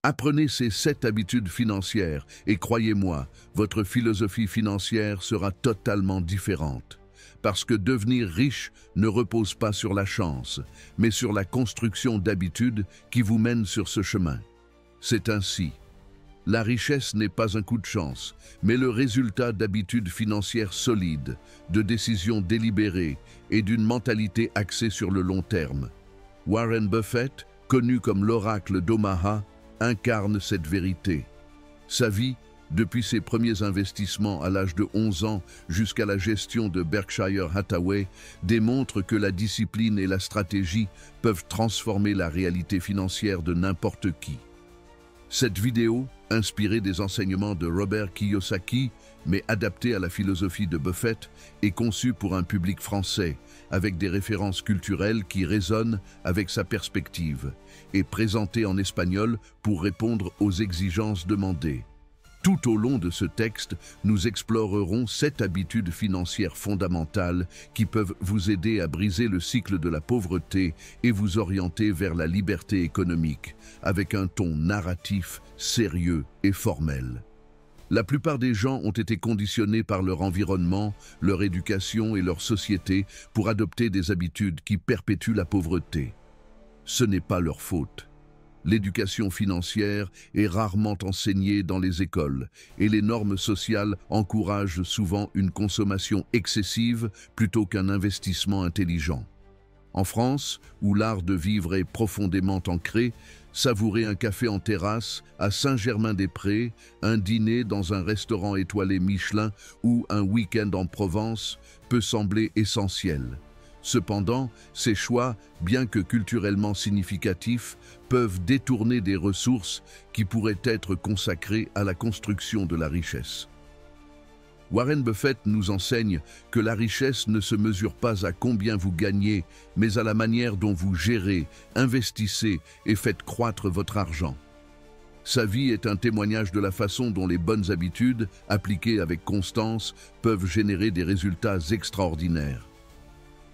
Apprenez ces 7 habitudes financières et croyez-moi, votre philosophie financière sera totalement différente. Parce que devenir riche ne repose pas sur la chance, mais sur la construction d'habitudes qui vous mènent sur ce chemin. C'est ainsi. La richesse n'est pas un coup de chance, mais le résultat d'habitudes financières solides, de décisions délibérées et d'une mentalité axée sur le long terme. Warren Buffett, connu comme l'oracle d'Omaha, incarne cette vérité. Sa vie, depuis ses premiers investissements à l'âge de 11 ans jusqu'à la gestion de Berkshire Hathaway, démontre que la discipline et la stratégie peuvent transformer la réalité financière de n'importe qui. Cette vidéo, inspirée des enseignements de Robert Kiyosaki, mais adaptée à la philosophie de Buffett, est conçue pour un public français, avec des références culturelles qui résonnent avec sa perspective, et présentée en espagnol pour répondre aux exigences demandées. Tout au long de ce texte, nous explorerons 7 habitudes financières fondamentales qui peuvent vous aider à briser le cycle de la pauvreté et vous orienter vers la liberté économique, avec un ton narratif, sérieux et formel. La plupart des gens ont été conditionnés par leur environnement, leur éducation et leur société pour adopter des habitudes qui perpétuent la pauvreté. Ce n'est pas leur faute. L'éducation financière est rarement enseignée dans les écoles et les normes sociales encouragent souvent une consommation excessive plutôt qu'un investissement intelligent. En France, où l'art de vivre est profondément ancré, savourer un café en terrasse à Saint-Germain-des-Prés, un dîner dans un restaurant étoilé Michelin ou un week-end en Provence peut sembler essentiel. Cependant, ces choix, bien que culturellement significatifs, peuvent détourner des ressources qui pourraient être consacrées à la construction de la richesse. Warren Buffett nous enseigne que la richesse ne se mesure pas à combien vous gagnez, mais à la manière dont vous gérez, investissez et faites croître votre argent. Sa vie est un témoignage de la façon dont les bonnes habitudes, appliquées avec constance, peuvent générer des résultats extraordinaires.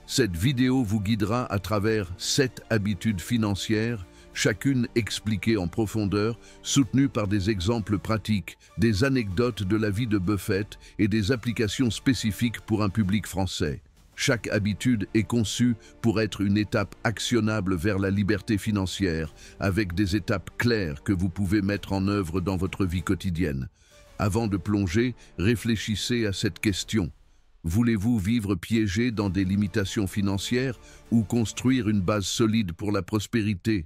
Cette vidéo vous guidera à travers 7 habitudes financières, chacune expliquée en profondeur, soutenue par des exemples pratiques, des anecdotes de la vie de Buffett et des applications spécifiques pour un public français. Chaque habitude est conçue pour être une étape actionnable vers la liberté financière, avec des étapes claires que vous pouvez mettre en œuvre dans votre vie quotidienne. Avant de plonger, réfléchissez à cette question. Voulez-vous vivre piégé dans des limitations financières ou construire une base solide pour la prospérité?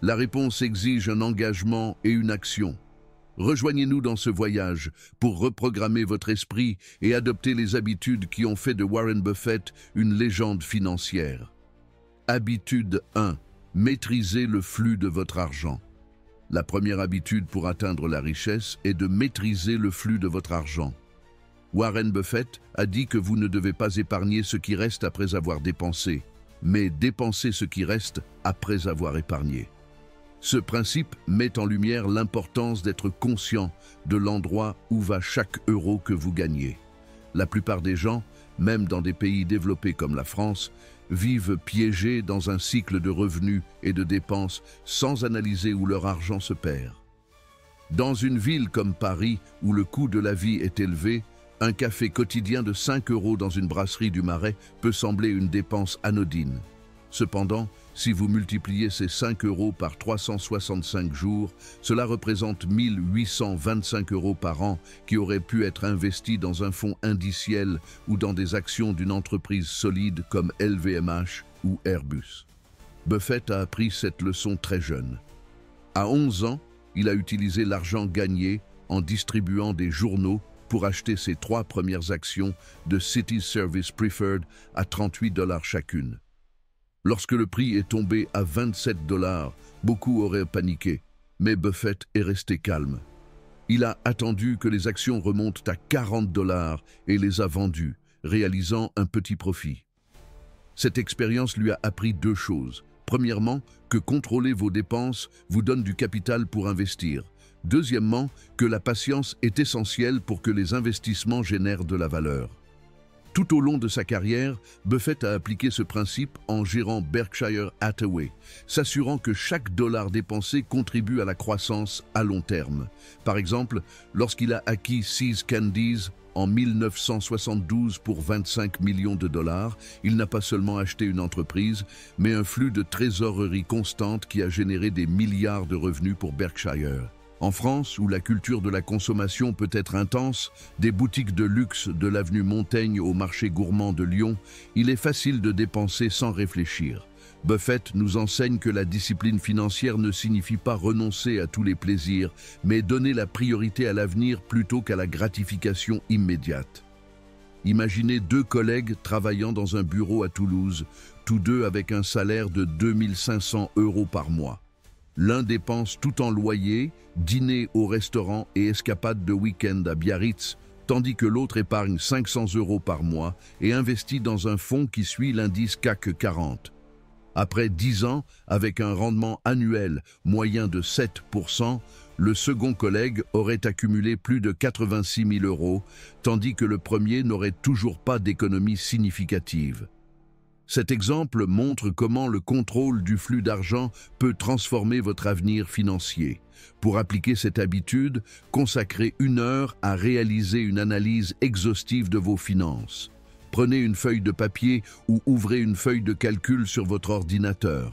La réponse exige un engagement et une action. Rejoignez-nous dans ce voyage pour reprogrammer votre esprit et adopter les habitudes qui ont fait de Warren Buffett une légende financière. Habitude 1. Maîtrisez le flux de votre argent. La première habitude pour atteindre la richesse est de maîtriser le flux de votre argent. Warren Buffett a dit que vous ne devez pas épargner ce qui reste après avoir dépensé, mais dépenser ce qui reste après avoir épargné. Ce principe met en lumière l'importance d'être conscient de l'endroit où va chaque euro que vous gagnez. La plupart des gens, même dans des pays développés comme la France, vivent piégés dans un cycle de revenus et de dépenses sans analyser où leur argent se perd. Dans une ville comme Paris, où le coût de la vie est élevé, un café quotidien de 5 € dans une brasserie du Marais peut sembler une dépense anodine. Cependant, si vous multipliez ces 5 € par 365 jours, cela représente 1 825 € par an qui auraient pu être investis dans un fonds indiciel ou dans des actions d'une entreprise solide comme LVMH ou Airbus. Buffett a appris cette leçon très jeune. À 11 ans, il a utilisé l'argent gagné en distribuant des journaux pour acheter ses 3 premières actions de Citi Service Preferred à 38 $ chacune. Lorsque le prix est tombé à 27 $, beaucoup auraient paniqué, mais Buffett est resté calme. Il a attendu que les actions remontent à 40 $ et les a vendues, réalisant un petit profit. Cette expérience lui a appris 2 choses. Premièrement, que contrôler vos dépenses vous donne du capital pour investir. Deuxièmement, que la patience est essentielle pour que les investissements génèrent de la valeur. Tout au long de sa carrière, Buffett a appliqué ce principe en gérant Berkshire Hathaway, s'assurant que chaque dollar dépensé contribue à la croissance à long terme. Par exemple, lorsqu'il a acquis See's Candies en 1972 pour 25 millions de dollars, il n'a pas seulement acheté une entreprise, mais un flux de trésorerie constante qui a généré des milliards de revenus pour Berkshire. En France, où la culture de la consommation peut être intense, des boutiques de luxe de l'avenue Montaigne au marché gourmand de Lyon, il est facile de dépenser sans réfléchir. Buffett nous enseigne que la discipline financière ne signifie pas renoncer à tous les plaisirs, mais donner la priorité à l'avenir plutôt qu'à la gratification immédiate. Imaginez deux collègues travaillant dans un bureau à Toulouse, tous deux avec un salaire de 2 500 € par mois. L'un dépense tout en loyer, dîner au restaurant et escapades de week-end à Biarritz, tandis que l'autre épargne 500 € par mois et investit dans un fonds qui suit l'indice CAC 40. Après 10 ans, avec un rendement annuel moyen de 7%, le second collègue aurait accumulé plus de 86 000 €, tandis que le premier n'aurait toujours pas d'économie significative. Cet exemple montre comment le contrôle du flux d'argent peut transformer votre avenir financier. Pour appliquer cette habitude, consacrez 1 heure à réaliser une analyse exhaustive de vos finances. Prenez une feuille de papier ou ouvrez une feuille de calcul sur votre ordinateur.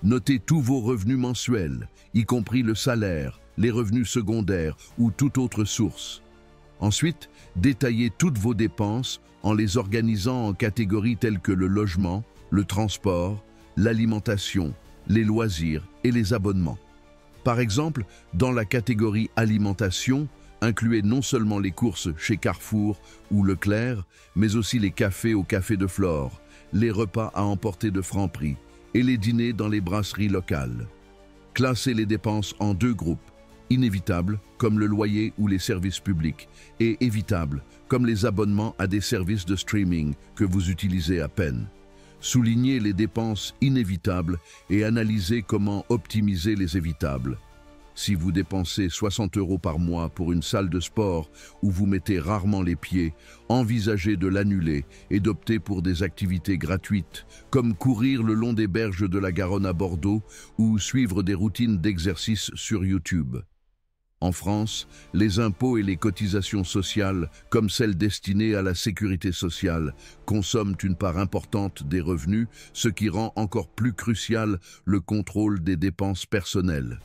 Notez tous vos revenus mensuels, y compris le salaire, les revenus secondaires ou toute autre source. Ensuite, détaillez toutes vos dépenses en les organisant en catégories telles que le logement, le transport, l'alimentation, les loisirs et les abonnements. Par exemple, dans la catégorie alimentation, incluez non seulement les courses chez Carrefour ou Leclerc, mais aussi les cafés au Café de Flore, les repas à emporter de Franprix et les dîners dans les brasseries locales. Classez les dépenses en 2 groupes. Inévitables, comme le loyer ou les services publics, et évitables, comme les abonnements à des services de streaming que vous utilisez à peine. Soulignez les dépenses inévitables et analysez comment optimiser les évitables. Si vous dépensez 60 € par mois pour une salle de sport où vous mettez rarement les pieds, envisagez de l'annuler et d'opter pour des activités gratuites, comme courir le long des berges de la Garonne à Bordeaux ou suivre des routines d'exercice sur YouTube. En France, les impôts et les cotisations sociales, comme celles destinées à la sécurité sociale, consomment une part importante des revenus, ce qui rend encore plus crucial le contrôle des dépenses personnelles.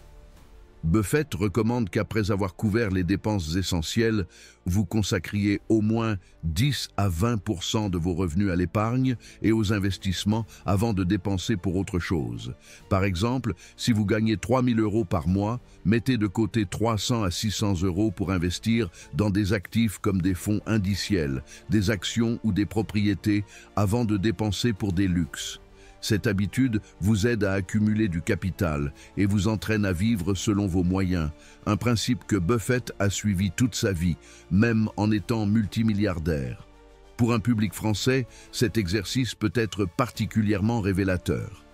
Buffett recommande qu'après avoir couvert les dépenses essentielles, vous consacriez au moins 10 à 20% de vos revenus à l'épargne et aux investissements avant de dépenser pour autre chose. Par exemple, si vous gagnez 3 000 € par mois, mettez de côté 300 à 600 € pour investir dans des actifs comme des fonds indiciels, des actions ou des propriétés avant de dépenser pour des luxes. Cette habitude vous aide à accumuler du capital et vous entraîne à vivre selon vos moyens, un principe que Buffett a suivi toute sa vie, même en étant multimilliardaire. Pour un public français, cet exercice peut être particulièrement révélateur.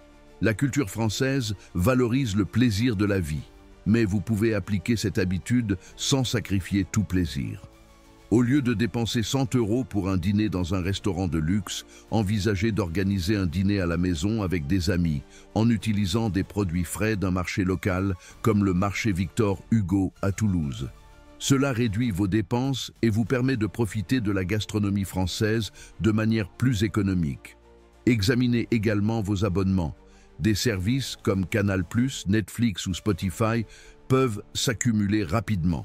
La culture française valorise le plaisir de la vie, mais vous pouvez appliquer cette habitude sans sacrifier tout plaisir. Au lieu de dépenser 100 € pour un dîner dans un restaurant de luxe, envisagez d'organiser un dîner à la maison avec des amis, en utilisant des produits frais d'un marché local comme le marché Victor Hugo à Toulouse. Cela réduit vos dépenses et vous permet de profiter de la gastronomie française de manière plus économique. Examinez également vos abonnements. Des services comme Canal+, Netflix ou Spotify peuvent s'accumuler rapidement.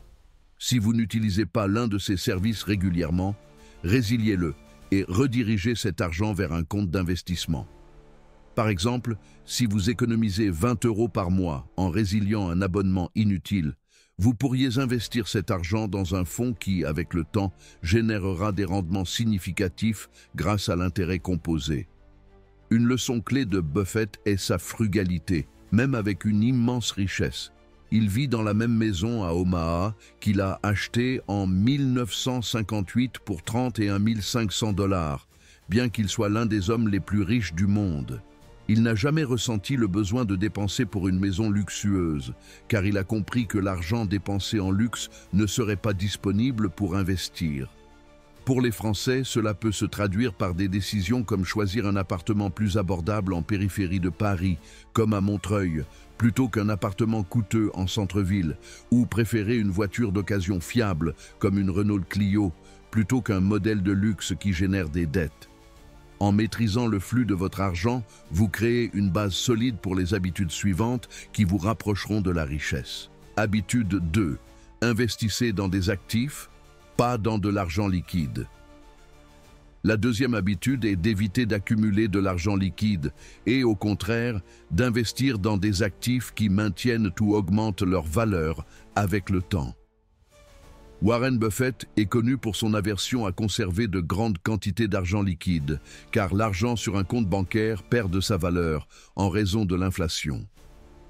Si vous n'utilisez pas l'un de ces services régulièrement, résiliez-le et redirigez cet argent vers un compte d'investissement. Par exemple, si vous économisez 20 € par mois en résiliant un abonnement inutile, vous pourriez investir cet argent dans un fonds qui, avec le temps, générera des rendements significatifs grâce à l'intérêt composé. Une leçon clé de Buffett est sa frugalité, même avec une immense richesse. Il vit dans la même maison à Omaha qu'il a achetée en 1958 pour 31 500 $, bien qu'il soit l'un des hommes les plus riches du monde. Il n'a jamais ressenti le besoin de dépenser pour une maison luxueuse, car il a compris que l'argent dépensé en luxe ne serait pas disponible pour investir. Pour les Français, cela peut se traduire par des décisions comme choisir un appartement plus abordable en périphérie de Paris, comme à Montreuil, plutôt qu'un appartement coûteux en centre-ville, ou préférer une voiture d'occasion fiable, comme une Renault Clio, plutôt qu'un modèle de luxe qui génère des dettes. En maîtrisant le flux de votre argent, vous créez une base solide pour les habitudes suivantes qui vous rapprocheront de la richesse. Habitude 2. Investissez dans des actifs, pas dans de l'argent liquide. La deuxième habitude est d'éviter d'accumuler de l'argent liquide et, au contraire, d'investir dans des actifs qui maintiennent ou augmentent leur valeur avec le temps. Warren Buffett est connu pour son aversion à conserver de grandes quantités d'argent liquide, car l'argent sur un compte bancaire perd de sa valeur en raison de l'inflation.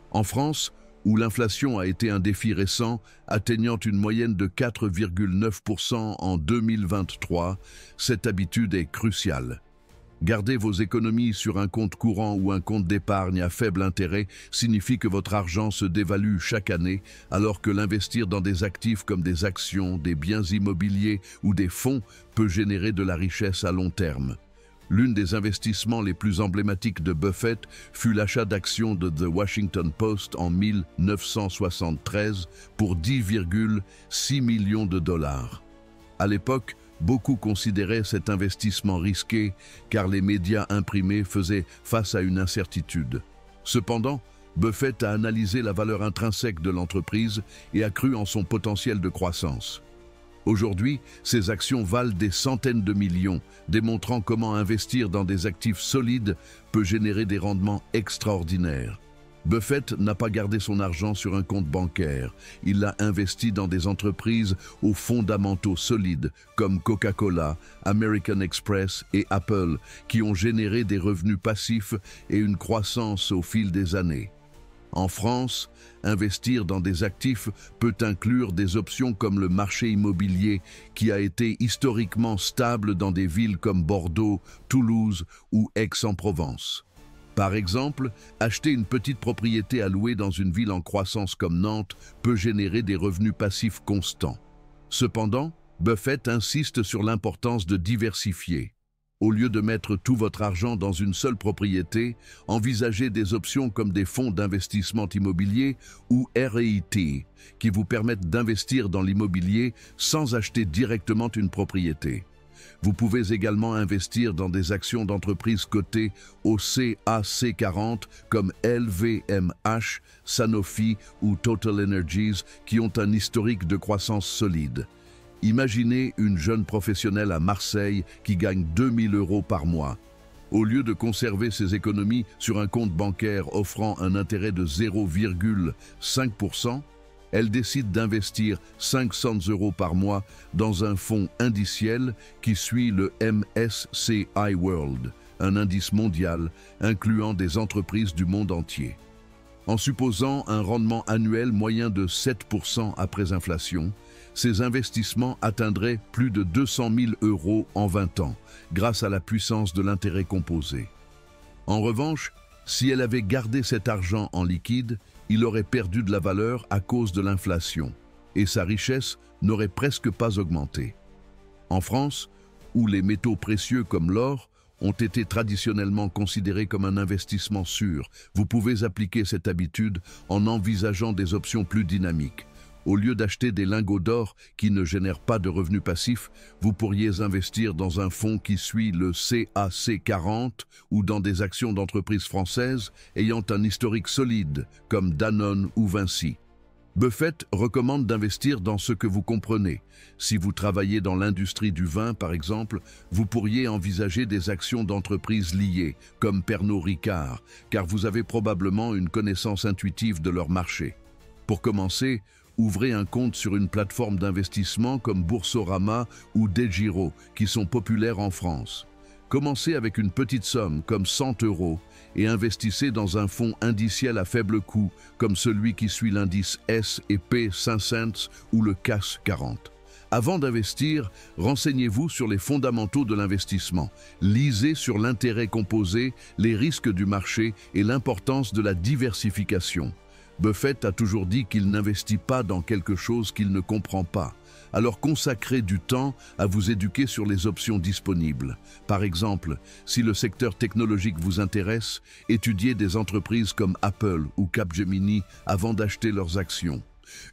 En France, où l'inflation a été un défi récent, atteignant une moyenne de 4,9% en 2023, cette habitude est cruciale. Garder vos économies sur un compte courant ou un compte d'épargne à faible intérêt signifie que votre argent se dévalue chaque année, alors que l'investir dans des actifs comme des actions, des biens immobiliers ou des fonds peut générer de la richesse à long terme. L'une des investissements les plus emblématiques de Buffett fut l'achat d'actions de The Washington Post en 1973 pour 10,6 millions de dollars. À l'époque, beaucoup considéraient cet investissement risqué car les médias imprimés faisaient face à une incertitude. Cependant, Buffett a analysé la valeur intrinsèque de l'entreprise et a cru en son potentiel de croissance. Aujourd'hui, ces actions valent des centaines de millions, démontrant comment investir dans des actifs solides peut générer des rendements extraordinaires. Buffett n'a pas gardé son argent sur un compte bancaire, il l'a investi dans des entreprises aux fondamentaux solides comme Coca-Cola, American Express et Apple, qui ont généré des revenus passifs et une croissance au fil des années. En France, investir dans des actifs peut inclure des options comme le marché immobilier qui a été historiquement stable dans des villes comme Bordeaux, Toulouse ou Aix-en-Provence. Par exemple, acheter une petite propriété à louer dans une ville en croissance comme Nantes peut générer des revenus passifs constants. Cependant, Buffett insiste sur l'importance de diversifier. Au lieu de mettre tout votre argent dans une seule propriété, envisagez des options comme des fonds d'investissement immobilier ou REIT qui vous permettent d'investir dans l'immobilier sans acheter directement une propriété. Vous pouvez également investir dans des actions d'entreprises cotées au CAC 40 comme LVMH, Sanofi ou Total Energies qui ont un historique de croissance solide. Imaginez une jeune professionnelle à Marseille qui gagne 2 000 € par mois. Au lieu de conserver ses économies sur un compte bancaire offrant un intérêt de 0,5%, elle décide d'investir 500 € par mois dans un fonds indiciel qui suit le MSCI World, un indice mondial incluant des entreprises du monde entier. En supposant un rendement annuel moyen de 7% après inflation, ces investissements atteindraient plus de 200 000 € en 20 ans, grâce à la puissance de l'intérêt composé. En revanche, si elle avait gardé cet argent en liquide, il aurait perdu de la valeur à cause de l'inflation, et sa richesse n'aurait presque pas augmenté. En France, où les métaux précieux comme l'or ont été traditionnellement considérés comme un investissement sûr, vous pouvez appliquer cette habitude en envisageant des options plus dynamiques. Au lieu d'acheter des lingots d'or qui ne génèrent pas de revenus passifs, vous pourriez investir dans un fonds qui suit le CAC 40 ou dans des actions d'entreprises françaises ayant un historique solide, comme Danone ou Vinci. Buffett recommande d'investir dans ce que vous comprenez. Si vous travaillez dans l'industrie du vin, par exemple, vous pourriez envisager des actions d'entreprises liées, comme Pernod Ricard, car vous avez probablement une connaissance intuitive de leur marché. Pour commencer, ouvrez un compte sur une plateforme d'investissement comme Boursorama ou DEGIRO, qui sont populaires en France. Commencez avec une petite somme, comme 100 € et investissez dans un fonds indiciel à faible coût, comme celui qui suit l'indice S&P 500 ou le CAC 40. Avant d'investir, renseignez-vous sur les fondamentaux de l'investissement. Lisez sur l'intérêt composé, les risques du marché et l'importance de la diversification. Buffett a toujours dit qu'il n'investit pas dans quelque chose qu'il ne comprend pas. Alors consacrez du temps à vous éduquer sur les options disponibles. Par exemple, si le secteur technologique vous intéresse, étudiez des entreprises comme Apple ou Capgemini avant d'acheter leurs actions.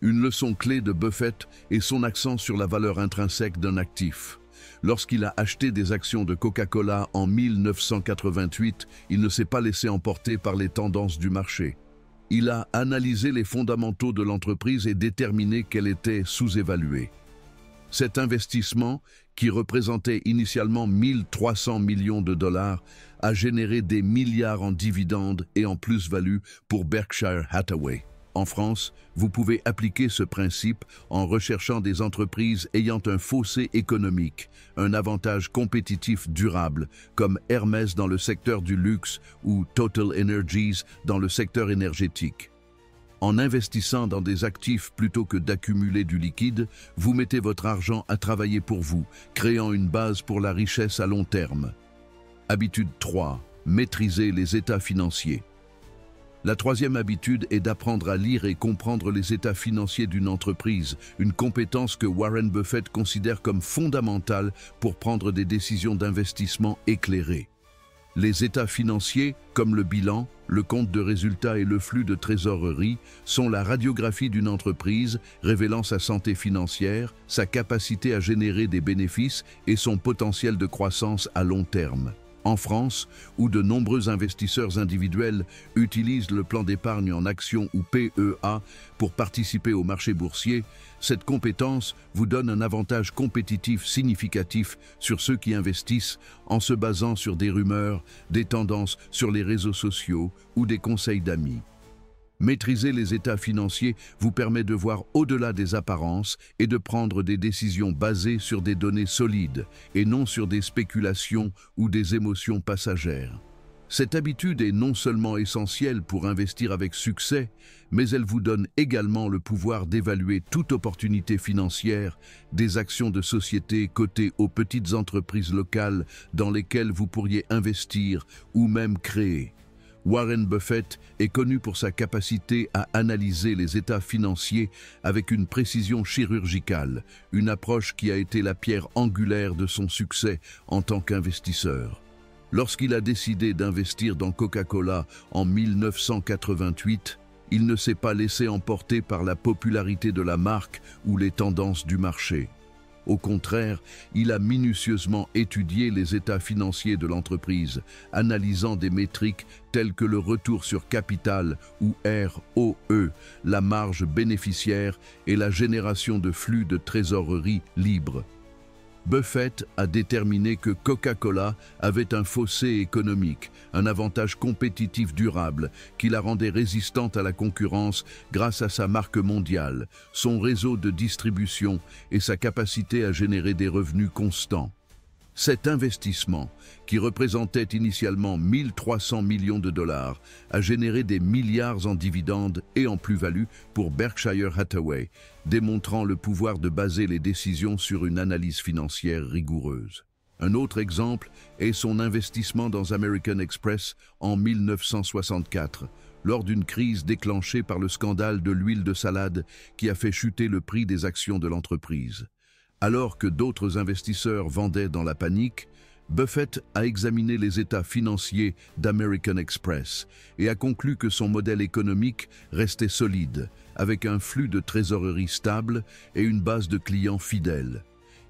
Une leçon clé de Buffett est son accent sur la valeur intrinsèque d'un actif. Lorsqu'il a acheté des actions de Coca-Cola en 1988, il ne s'est pas laissé emporter par les tendances du marché. Il a analysé les fondamentaux de l'entreprise et déterminé qu'elle était sous-évaluée. Cet investissement, qui représentait initialement 1300 millions de dollars, a généré des milliards en dividendes et en plus-value pour Berkshire Hathaway. En France, vous pouvez appliquer ce principe en recherchant des entreprises ayant un fossé économique, un avantage compétitif durable, comme Hermès dans le secteur du luxe ou Total Energies dans le secteur énergétique. En investissant dans des actifs plutôt que d'accumuler du liquide, vous mettez votre argent à travailler pour vous, créant une base pour la richesse à long terme. Habitude 3. Maîtriser les états financiers. La troisième habitude est d'apprendre à lire et comprendre les états financiers d'une entreprise, une compétence que Warren Buffett considère comme fondamentale pour prendre des décisions d'investissement éclairées. Les états financiers, comme le bilan, le compte de résultats et le flux de trésorerie, sont la radiographie d'une entreprise, révélant sa santé financière, sa capacité à générer des bénéfices et son potentiel de croissance à long terme. En France, où de nombreux investisseurs individuels utilisent le plan d'épargne en actions ou PEA pour participer au marché boursier, cette compétence vous donne un avantage compétitif significatif sur ceux qui investissent en se basant sur des rumeurs, des tendances sur les réseaux sociaux ou des conseils d'amis. Maîtriser les états financiers vous permet de voir au-delà des apparences et de prendre des décisions basées sur des données solides et non sur des spéculations ou des émotions passagères. Cette habitude est non seulement essentielle pour investir avec succès, mais elle vous donne également le pouvoir d'évaluer toute opportunité financière, des actions de société cotées aux petites entreprises locales dans lesquelles vous pourriez investir ou même créer. Warren Buffett est connu pour sa capacité à analyser les états financiers avec une précision chirurgicale, une approche qui a été la pierre angulaire de son succès en tant qu'investisseur. Lorsqu'il a décidé d'investir dans Coca-Cola en 1988, il ne s'est pas laissé emporter par la popularité de la marque ou les tendances du marché. Au contraire, il a minutieusement étudié les états financiers de l'entreprise, analysant des métriques telles que le retour sur capital ou ROE, la marge bénéficiaire et la génération de flux de trésorerie libre. Buffett a déterminé que Coca-Cola avait un fossé économique, un avantage compétitif durable qui la rendait résistante à la concurrence grâce à sa marque mondiale, son réseau de distribution et sa capacité à générer des revenus constants. Cet investissement, qui représentait initialement 1300 millions de dollars, a généré des milliards en dividendes et en plus-value pour Berkshire Hathaway, démontrant le pouvoir de baser les décisions sur une analyse financière rigoureuse. Un autre exemple est son investissement dans American Express en 1964, lors d'une crise déclenchée par le scandale de l'huile de salade qui a fait chuter le prix des actions de l'entreprise. Alors que d'autres investisseurs vendaient dans la panique, Buffett a examiné les états financiers d'American Express et a conclu que son modèle économique restait solide, avec un flux de trésorerie stable et une base de clients fidèles.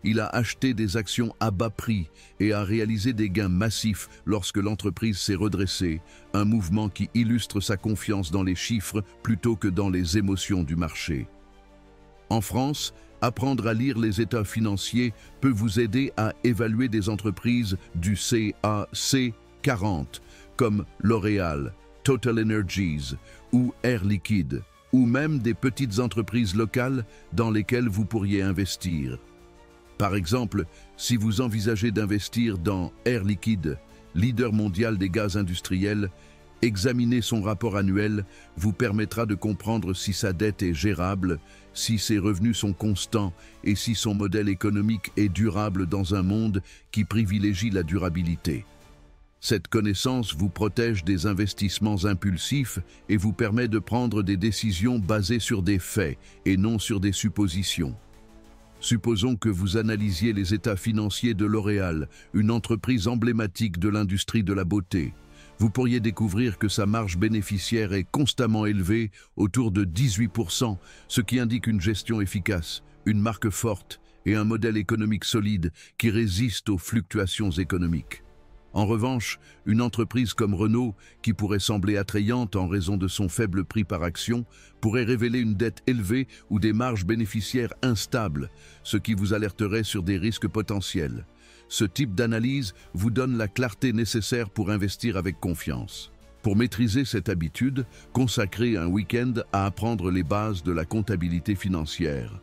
Il a acheté des actions à bas prix et a réalisé des gains massifs lorsque l'entreprise s'est redressée, un mouvement qui illustre sa confiance dans les chiffres plutôt que dans les émotions du marché. En France, apprendre à lire les états financiers peut vous aider à évaluer des entreprises du CAC 40, comme L'Oréal, Total Energies ou Air Liquide, ou même des petites entreprises locales dans lesquelles vous pourriez investir. Par exemple, si vous envisagez d'investir dans Air Liquide, leader mondial des gaz industriels, examiner son rapport annuel vous permettra de comprendre si sa dette est gérable, si ses revenus sont constants et si son modèle économique est durable dans un monde qui privilégie la durabilité. Cette connaissance vous protège des investissements impulsifs et vous permet de prendre des décisions basées sur des faits et non sur des suppositions. Supposons que vous analysiez les états financiers de L'Oréal, une entreprise emblématique de l'industrie de la beauté. Vous pourriez découvrir que sa marge bénéficiaire est constamment élevée, autour de 18%, ce qui indique une gestion efficace, une marque forte et un modèle économique solide qui résiste aux fluctuations économiques. En revanche, une entreprise comme Renault, qui pourrait sembler attrayante en raison de son faible prix par action, pourrait révéler une dette élevée ou des marges bénéficiaires instables, ce qui vous alerterait sur des risques potentiels. Ce type d'analyse vous donne la clarté nécessaire pour investir avec confiance. Pour maîtriser cette habitude, consacrez un week-end à apprendre les bases de la comptabilité financière.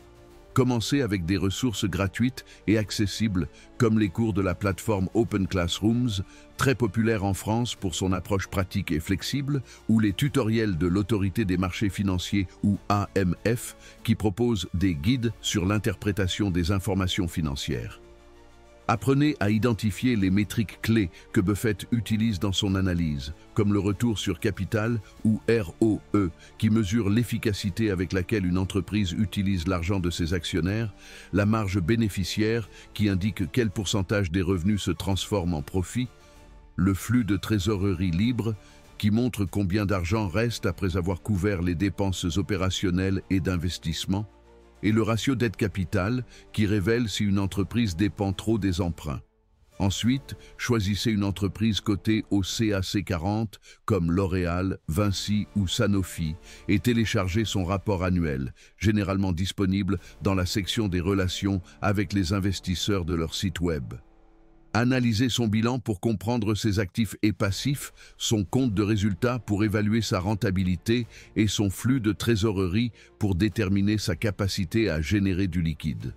Commencez avec des ressources gratuites et accessibles comme les cours de la plateforme Open Classrooms, très populaire en France pour son approche pratique et flexible, ou les tutoriels de l'Autorité des marchés financiers ou AMF qui proposent des guides sur l'interprétation des informations financières. Apprenez à identifier les métriques clés que Buffett utilise dans son analyse, comme le retour sur capital ou ROE, qui mesure l'efficacité avec laquelle une entreprise utilise l'argent de ses actionnaires, la marge bénéficiaire, qui indique quel pourcentage des revenus se transforme en profit, le flux de trésorerie libre, qui montre combien d'argent reste après avoir couvert les dépenses opérationnelles et d'investissement, et le ratio dette-capital qui révèle si une entreprise dépend trop des emprunts. Ensuite, choisissez une entreprise cotée au CAC 40 comme L'Oréal, Vinci ou Sanofi et téléchargez son rapport annuel, généralement disponible dans la section des relations avec les investisseurs de leur site web. Analysez son bilan pour comprendre ses actifs et passifs, son compte de résultats pour évaluer sa rentabilité et son flux de trésorerie pour déterminer sa capacité à générer du liquide.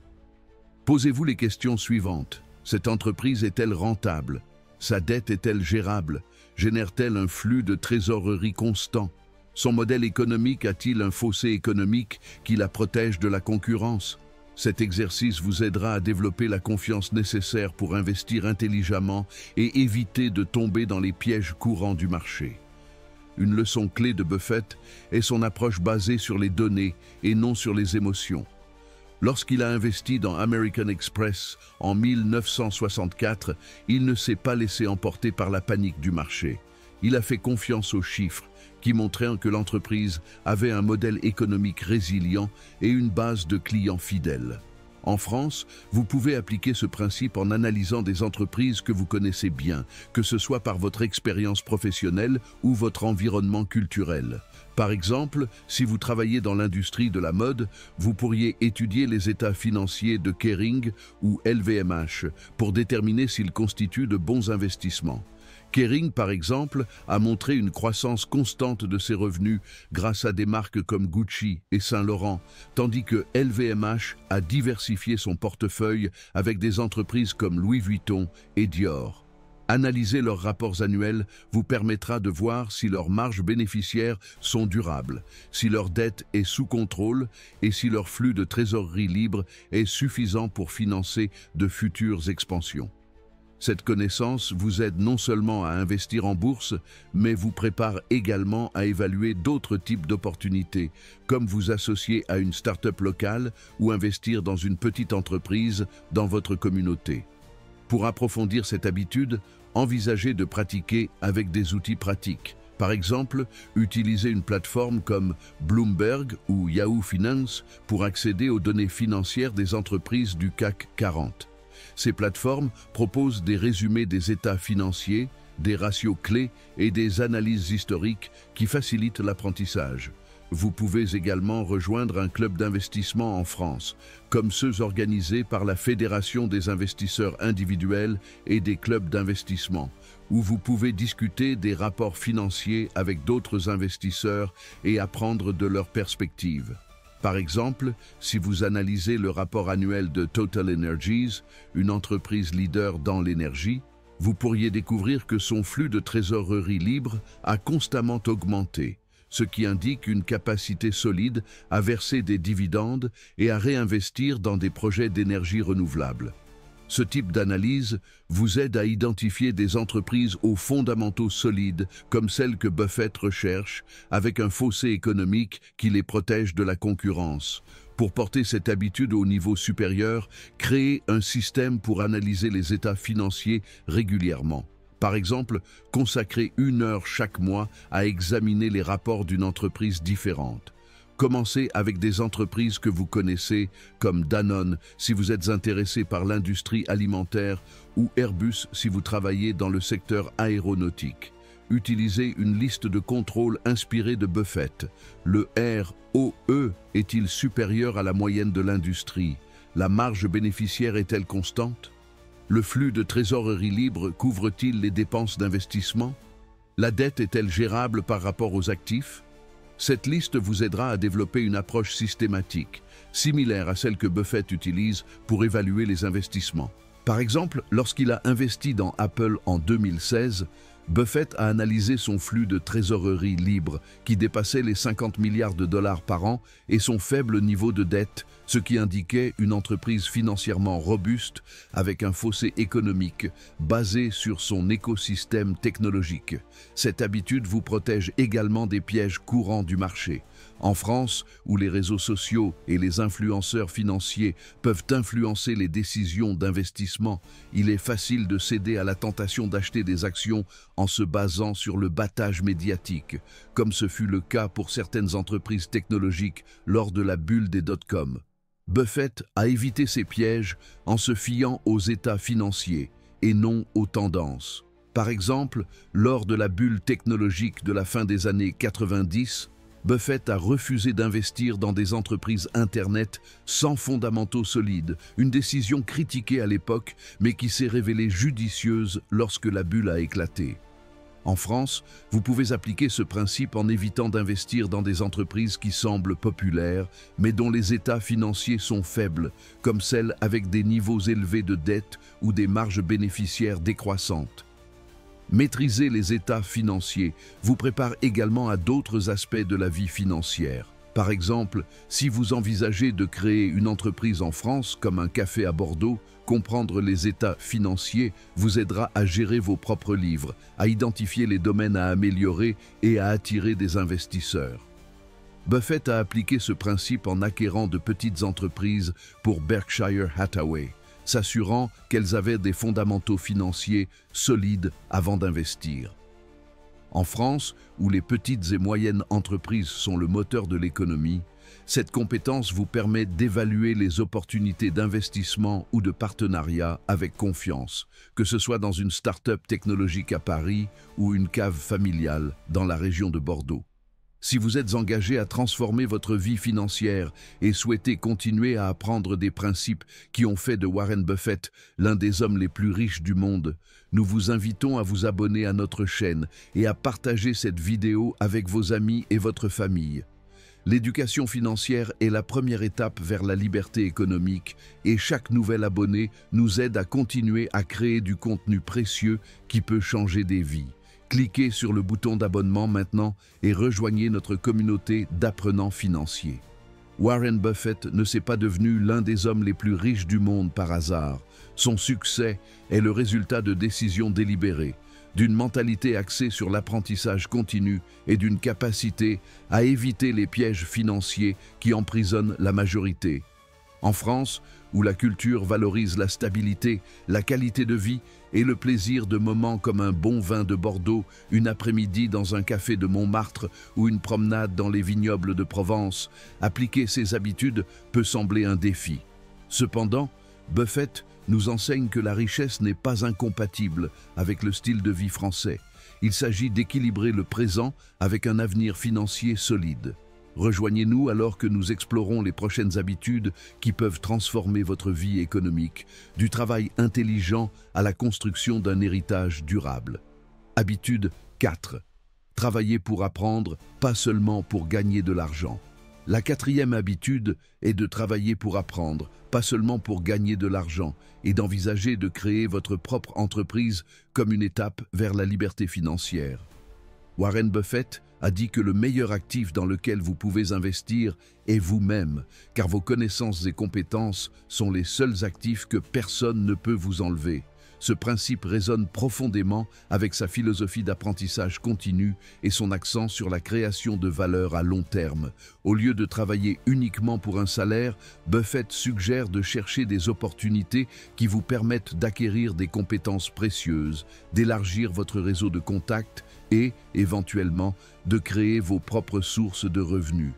Posez-vous les questions suivantes. Cette entreprise est-elle rentable? Sa dette est-elle gérable? Génère-t-elle un flux de trésorerie constant? Son modèle économique a-t-il un fossé économique qui la protège de la concurrence? Cet exercice vous aidera à développer la confiance nécessaire pour investir intelligemment et éviter de tomber dans les pièges courants du marché. Une leçon clé de Buffett est son approche basée sur les données et non sur les émotions. Lorsqu'il a investi dans American Express en 1964, il ne s'est pas laissé emporter par la panique du marché. Il a fait confiance aux chiffres, qui montraient que l'entreprise avait un modèle économique résilient et une base de clients fidèles. En France, vous pouvez appliquer ce principe en analysant des entreprises que vous connaissez bien, que ce soit par votre expérience professionnelle ou votre environnement culturel. Par exemple, si vous travaillez dans l'industrie de la mode, vous pourriez étudier les états financiers de Kering ou LVMH pour déterminer s'ils constituent de bons investissements. Kering, par exemple, a montré une croissance constante de ses revenus grâce à des marques comme Gucci et Saint Laurent, tandis que LVMH a diversifié son portefeuille avec des entreprises comme Louis Vuitton et Dior. Analyser leurs rapports annuels vous permettra de voir si leurs marges bénéficiaires sont durables, si leur dette est sous contrôle et si leur flux de trésorerie libre est suffisant pour financer de futures expansions. Cette connaissance vous aide non seulement à investir en bourse, mais vous prépare également à évaluer d'autres types d'opportunités, comme vous associer à une start-up locale ou investir dans une petite entreprise dans votre communauté. Pour approfondir cette habitude, envisagez de pratiquer avec des outils pratiques. Par exemple, utilisez une plateforme comme Bloomberg ou Yahoo Finance pour accéder aux données financières des entreprises du CAC 40. Ces plateformes proposent des résumés des états financiers, des ratios clés et des analyses historiques qui facilitent l'apprentissage. Vous pouvez également rejoindre un club d'investissement en France, comme ceux organisés par la Fédération des investisseurs individuels et des clubs d'investissement, où vous pouvez discuter des rapports financiers avec d'autres investisseurs et apprendre de leurs perspectives. Par exemple, si vous analysez le rapport annuel de Total Energies, une entreprise leader dans l'énergie, vous pourriez découvrir que son flux de trésorerie libre a constamment augmenté, ce qui indique une capacité solide à verser des dividendes et à réinvestir dans des projets d'énergie renouvelable. Ce type d'analyse vous aide à identifier des entreprises aux fondamentaux solides comme celles que Buffett recherche, avec un fossé économique qui les protège de la concurrence. Pour porter cette habitude au niveau supérieur, créez un système pour analyser les états financiers régulièrement. Par exemple, consacrez 1 heure chaque mois à examiner les rapports d'une entreprise différente. Commencez avec des entreprises que vous connaissez, comme Danone si vous êtes intéressé par l'industrie alimentaire ou Airbus si vous travaillez dans le secteur aéronautique. Utilisez une liste de contrôle inspirée de Buffett. Le ROE est-il supérieur à la moyenne de l'industrie? La marge bénéficiaire est-elle constante? Le flux de trésorerie libre couvre-t-il les dépenses d'investissement? La dette est-elle gérable par rapport aux actifs? Cette liste vous aidera à développer une approche systématique, similaire à celle que Buffett utilise pour évaluer les investissements. Par exemple, lorsqu'il a investi dans Apple en 2016, Buffett a analysé son flux de trésorerie libre qui dépassait les 50 milliards de dollars par an et son faible niveau de dette, ce qui indiquait une entreprise financièrement robuste avec un fossé économique basé sur son écosystème technologique. Cette habitude vous protège également des pièges courants du marché. En France, où les réseaux sociaux et les influenceurs financiers peuvent influencer les décisions d'investissement, il est facile de céder à la tentation d'acheter des actions en se basant sur le battage médiatique, comme ce fut le cas pour certaines entreprises technologiques lors de la bulle des dot-com. Buffett a évité ces pièges en se fiant aux états financiers et non aux tendances. Par exemple, lors de la bulle technologique de la fin des années 90, Buffett a refusé d'investir dans des entreprises Internet sans fondamentaux solides, une décision critiquée à l'époque, mais qui s'est révélée judicieuse lorsque la bulle a éclaté. En France, vous pouvez appliquer ce principe en évitant d'investir dans des entreprises qui semblent populaires, mais dont les états financiers sont faibles, comme celles avec des niveaux élevés de dette ou des marges bénéficiaires décroissantes. Maîtriser les états financiers vous prépare également à d'autres aspects de la vie financière. Par exemple, si vous envisagez de créer une entreprise en France comme un café à Bordeaux, comprendre les états financiers vous aidera à gérer vos propres livres, à identifier les domaines à améliorer et à attirer des investisseurs. Buffett a appliqué ce principe en acquérant de petites entreprises pour Berkshire Hathaway, s'assurant qu'elles avaient des fondamentaux financiers solides avant d'investir. En France, où les petites et moyennes entreprises sont le moteur de l'économie, cette compétence vous permet d'évaluer les opportunités d'investissement ou de partenariat avec confiance, que ce soit dans une start-up technologique à Paris ou une cave familiale dans la région de Bordeaux. Si vous êtes engagé à transformer votre vie financière et souhaitez continuer à apprendre des principes qui ont fait de Warren Buffett l'un des hommes les plus riches du monde, nous vous invitons à vous abonner à notre chaîne et à partager cette vidéo avec vos amis et votre famille. L'éducation financière est la première étape vers la liberté économique et chaque nouvel abonné nous aide à continuer à créer du contenu précieux qui peut changer des vies. Cliquez sur le bouton d'abonnement maintenant et rejoignez notre communauté d'apprenants financiers. Warren Buffett ne s'est pas devenu l'un des hommes les plus riches du monde par hasard. Son succès est le résultat de décisions délibérées, d'une mentalité axée sur l'apprentissage continu et d'une capacité à éviter les pièges financiers qui emprisonnent la majorité. En France, où la culture valorise la stabilité, la qualité de vie et le plaisir de moments comme un bon vin de Bordeaux, une après-midi dans un café de Montmartre ou une promenade dans les vignobles de Provence, appliquer ces habitudes peut sembler un défi. Cependant, Buffett nous enseigne que la richesse n'est pas incompatible avec le style de vie français. Il s'agit d'équilibrer le présent avec un avenir financier solide. Rejoignez-nous alors que nous explorons les prochaines habitudes qui peuvent transformer votre vie économique, du travail intelligent à la construction d'un héritage durable. Habitude 4. Travailler pour apprendre, pas seulement pour gagner de l'argent. La 4e habitude est de travailler pour apprendre, pas seulement pour gagner de l'argent, et d'envisager de créer votre propre entreprise comme une étape vers la liberté financière. Warren Buffett a dit que le meilleur actif dans lequel vous pouvez investir est vous-même, car vos connaissances et compétences sont les seuls actifs que personne ne peut vous enlever. Ce principe résonne profondément avec sa philosophie d'apprentissage continu et son accent sur la création de valeur à long terme. Au lieu de travailler uniquement pour un salaire, Buffett suggère de chercher des opportunités qui vous permettent d'acquérir des compétences précieuses, d'élargir votre réseau de contacts et, éventuellement, de créer vos propres sources de revenus.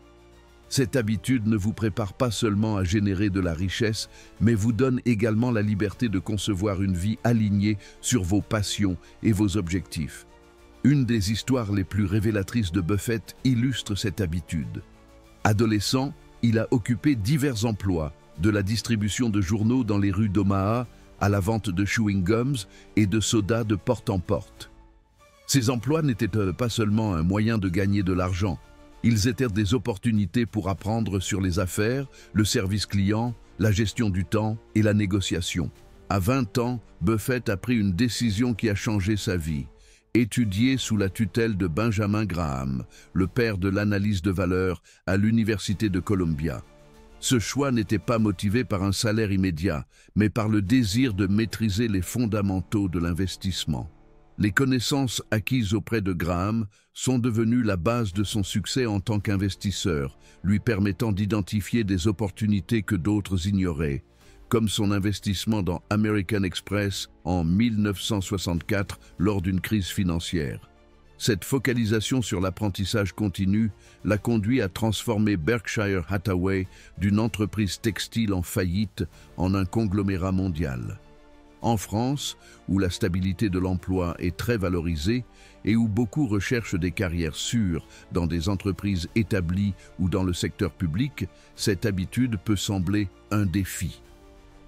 Cette habitude ne vous prépare pas seulement à générer de la richesse, mais vous donne également la liberté de concevoir une vie alignée sur vos passions et vos objectifs. Une des histoires les plus révélatrices de Buffett illustre cette habitude. Adolescent, il a occupé divers emplois, de la distribution de journaux dans les rues d'Omaha à la vente de chewing-gums et de sodas de porte en porte. Ces emplois n'étaient pas seulement un moyen de gagner de l'argent. Ils étaient des opportunités pour apprendre sur les affaires, le service client, la gestion du temps et la négociation. À 20 ans, Buffett a pris une décision qui a changé sa vie. Étudier sous la tutelle de Benjamin Graham, le père de l'analyse de valeur à l'Université de Columbia. Ce choix n'était pas motivé par un salaire immédiat, mais par le désir de maîtriser les fondamentaux de l'investissement. Les connaissances acquises auprès de Graham sont devenues la base de son succès en tant qu'investisseur, lui permettant d'identifier des opportunités que d'autres ignoraient, comme son investissement dans American Express en 1964 lors d'une crise financière. Cette focalisation sur l'apprentissage continu l'a conduit à transformer Berkshire Hathaway d'une entreprise textile en faillite en un conglomérat mondial. En France, où la stabilité de l'emploi est très valorisée et où beaucoup recherchent des carrières sûres dans des entreprises établies ou dans le secteur public, cette habitude peut sembler un défi.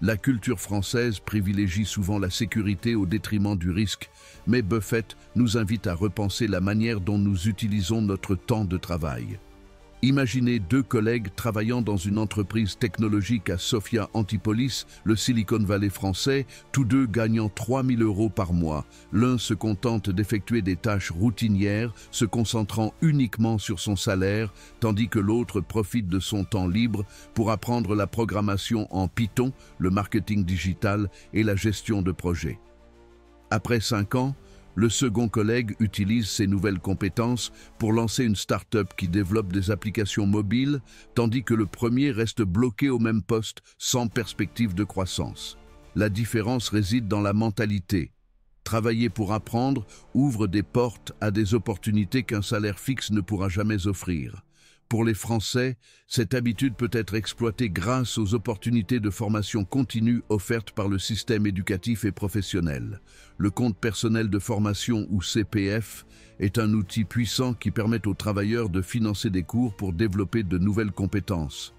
La culture française privilégie souvent la sécurité au détriment du risque, mais Buffett nous invite à repenser la manière dont nous utilisons notre temps de travail. Imaginez deux collègues travaillant dans une entreprise technologique à Sophia Antipolis, le Silicon Valley français, tous deux gagnant 3 000 € par mois. L'un se contente d'effectuer des tâches routinières, se concentrant uniquement sur son salaire, tandis que l'autre profite de son temps libre pour apprendre la programmation en Python, le marketing digital et la gestion de projets. Après 5 ans, le second collègue utilise ses nouvelles compétences pour lancer une start-up qui développe des applications mobiles, tandis que le premier reste bloqué au même poste sans perspective de croissance. La différence réside dans la mentalité. Travailler pour apprendre ouvre des portes à des opportunités qu'un salaire fixe ne pourra jamais offrir. Pour les Français, cette habitude peut être exploitée grâce aux opportunités de formation continue offertes par le système éducatif et professionnel. Le compte personnel de formation ou CPF est un outil puissant qui permet aux travailleurs de financer des cours pour développer de nouvelles compétences.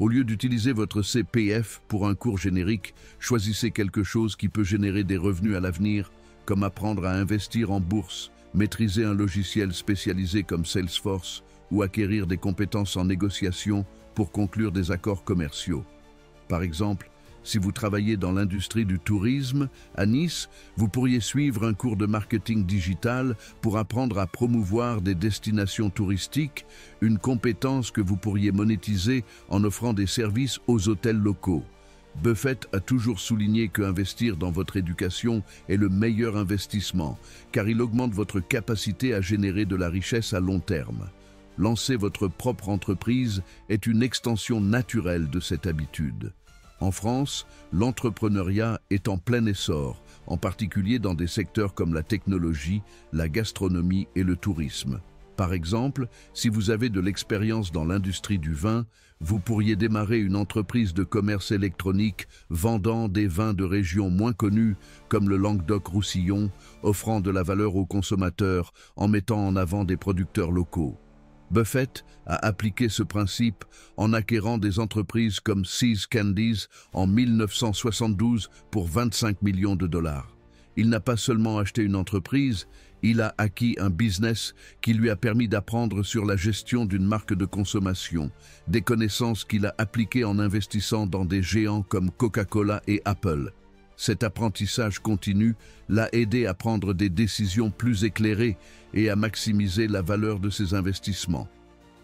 Au lieu d'utiliser votre CPF pour un cours générique, choisissez quelque chose qui peut générer des revenus à l'avenir, comme apprendre à investir en bourse, maîtriser un logiciel spécialisé comme Salesforce, ou acquérir des compétences en négociation pour conclure des accords commerciaux. Par exemple, si vous travaillez dans l'industrie du tourisme, à Nice, vous pourriez suivre un cours de marketing digital pour apprendre à promouvoir des destinations touristiques, une compétence que vous pourriez monétiser en offrant des services aux hôtels locaux. Buffett a toujours souligné qu'investir dans votre éducation est le meilleur investissement, car il augmente votre capacité à générer de la richesse à long terme. Lancer votre propre entreprise est une extension naturelle de cette habitude. En France, l'entrepreneuriat est en plein essor, en particulier dans des secteurs comme la technologie, la gastronomie et le tourisme. Par exemple, si vous avez de l'expérience dans l'industrie du vin, vous pourriez démarrer une entreprise de commerce électronique vendant des vins de régions moins connues comme le Languedoc-Roussillon, offrant de la valeur aux consommateurs en mettant en avant des producteurs locaux. Buffett a appliqué ce principe en acquérant des entreprises comme See's Candies en 1972 pour 25 millions de dollars. Il n'a pas seulement acheté une entreprise, il a acquis un business qui lui a permis d'apprendre sur la gestion d'une marque de consommation, des connaissances qu'il a appliquées en investissant dans des géants comme Coca-Cola et Apple. Cet apprentissage continu l'a aidé à prendre des décisions plus éclairées et à maximiser la valeur de ses investissements.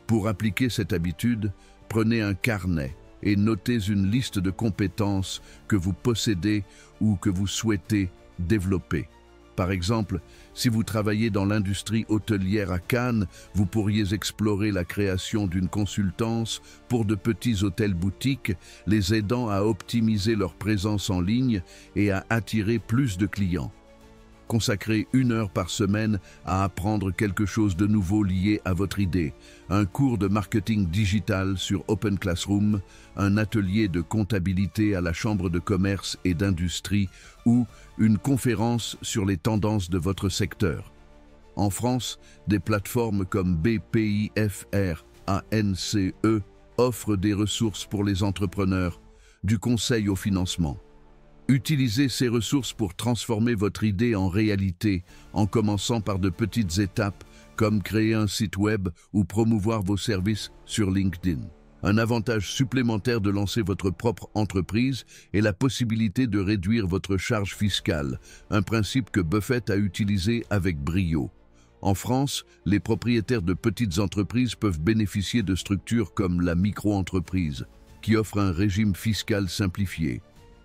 Pour appliquer cette habitude, prenez un carnet et notez une liste de compétences que vous possédez ou que vous souhaitez développer. Par exemple, si vous travaillez dans l'industrie hôtelière à Cannes, vous pourriez explorer la création d'une consultance pour de petits hôtels-boutiques, les aidant à optimiser leur présence en ligne et à attirer plus de clients. Consacrez 1 heure par semaine à apprendre quelque chose de nouveau lié à votre idée, un cours de marketing digital sur Open Classroom, un atelier de comptabilité à la Chambre de commerce et d'industrie ou une conférence sur les tendances de votre secteur. En France, des plateformes comme BPIFR, ANCE offrent des ressources pour les entrepreneurs, du conseil au financement. Utilisez ces ressources pour transformer votre idée en réalité, en commençant par de petites étapes, comme créer un site web ou promouvoir vos services sur LinkedIn. Un avantage supplémentaire de lancer votre propre entreprise est la possibilité de réduire votre charge fiscale, un principe que Buffett a utilisé avec brio. En France, les propriétaires de petites entreprises peuvent bénéficier de structures comme la micro-entreprise, qui offre un régime fiscal simplifié.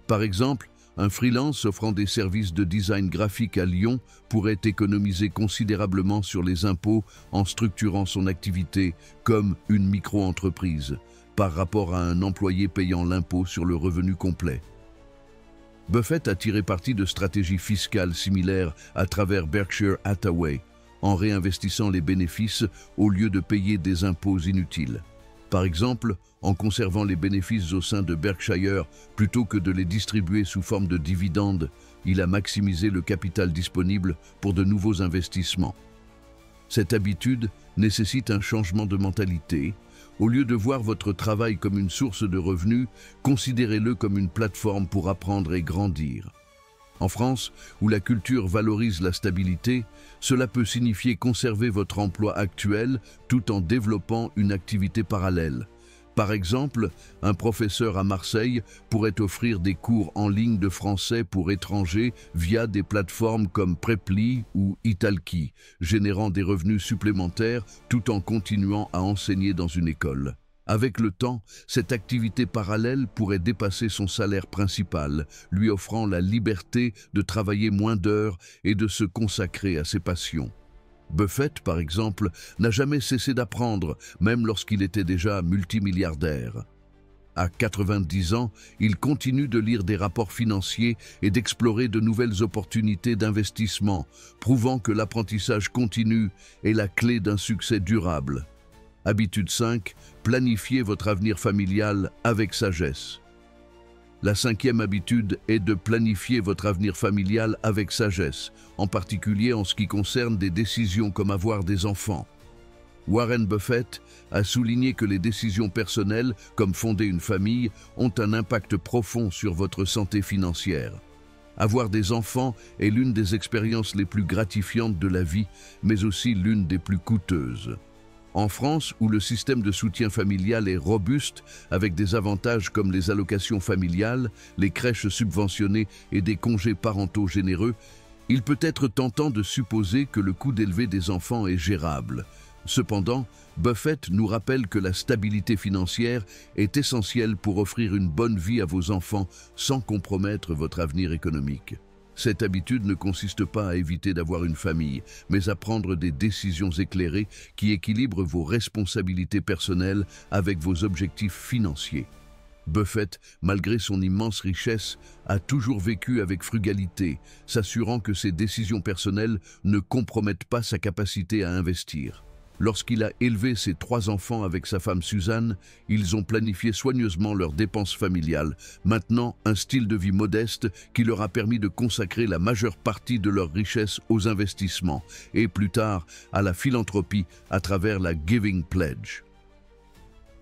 Par exemple, un freelance offrant des services de design graphique à Lyon pourrait économiser considérablement sur les impôts en structurant son activité comme une micro-entreprise, par rapport à un employé payant l'impôt sur le revenu complet. Buffett a tiré parti de stratégies fiscales similaires à travers Berkshire Hathaway, en réinvestissant les bénéfices au lieu de payer des impôts inutiles. Par exemple, en conservant les bénéfices au sein de Berkshire plutôt que de les distribuer sous forme de dividendes, il a maximisé le capital disponible pour de nouveaux investissements. Cette habitude nécessite un changement de mentalité. Au lieu de voir votre travail comme une source de revenus, considérez-le comme une plateforme pour apprendre et grandir. En France, où la culture valorise la stabilité, cela peut signifier conserver votre emploi actuel tout en développant une activité parallèle. Par exemple, un professeur à Marseille pourrait offrir des cours en ligne de français pour étrangers via des plateformes comme Preply ou Italki, générant des revenus supplémentaires tout en continuant à enseigner dans une école. Avec le temps, cette activité parallèle pourrait dépasser son salaire principal, lui offrant la liberté de travailler moins d'heures et de se consacrer à ses passions. Buffett, par exemple, n'a jamais cessé d'apprendre, même lorsqu'il était déjà multimilliardaire. À 90 ans, il continue de lire des rapports financiers et d'explorer de nouvelles opportunités d'investissement, prouvant que l'apprentissage continu est la clé d'un succès durable. Habitude 5, planifiez votre avenir familial avec sagesse. La 5e habitude est de planifier votre avenir familial avec sagesse, en particulier en ce qui concerne des décisions comme avoir des enfants. Warren Buffett a souligné que les décisions personnelles, comme fonder une famille, ont un impact profond sur votre santé financière. Avoir des enfants est l'une des expériences les plus gratifiantes de la vie, mais aussi l'une des plus coûteuses. En France, où le système de soutien familial est robuste, avec des avantages comme les allocations familiales, les crèches subventionnées et des congés parentaux généreux, il peut être tentant de supposer que le coût d'élever des enfants est gérable. Cependant, Buffett nous rappelle que la stabilité financière est essentielle pour offrir une bonne vie à vos enfants sans compromettre votre avenir économique. Cette habitude ne consiste pas à éviter d'avoir une famille, mais à prendre des décisions éclairées qui équilibrent vos responsabilités personnelles avec vos objectifs financiers. Buffett, malgré son immense richesse, a toujours vécu avec frugalité, s'assurant que ses décisions personnelles ne compromettent pas sa capacité à investir. Lorsqu'il a élevé ses 3 enfants avec sa femme Suzanne, ils ont planifié soigneusement leurs dépenses familiales, maintenant un style de vie modeste qui leur a permis de consacrer la majeure partie de leur richesse aux investissements et plus tard à la philanthropie à travers la Giving Pledge.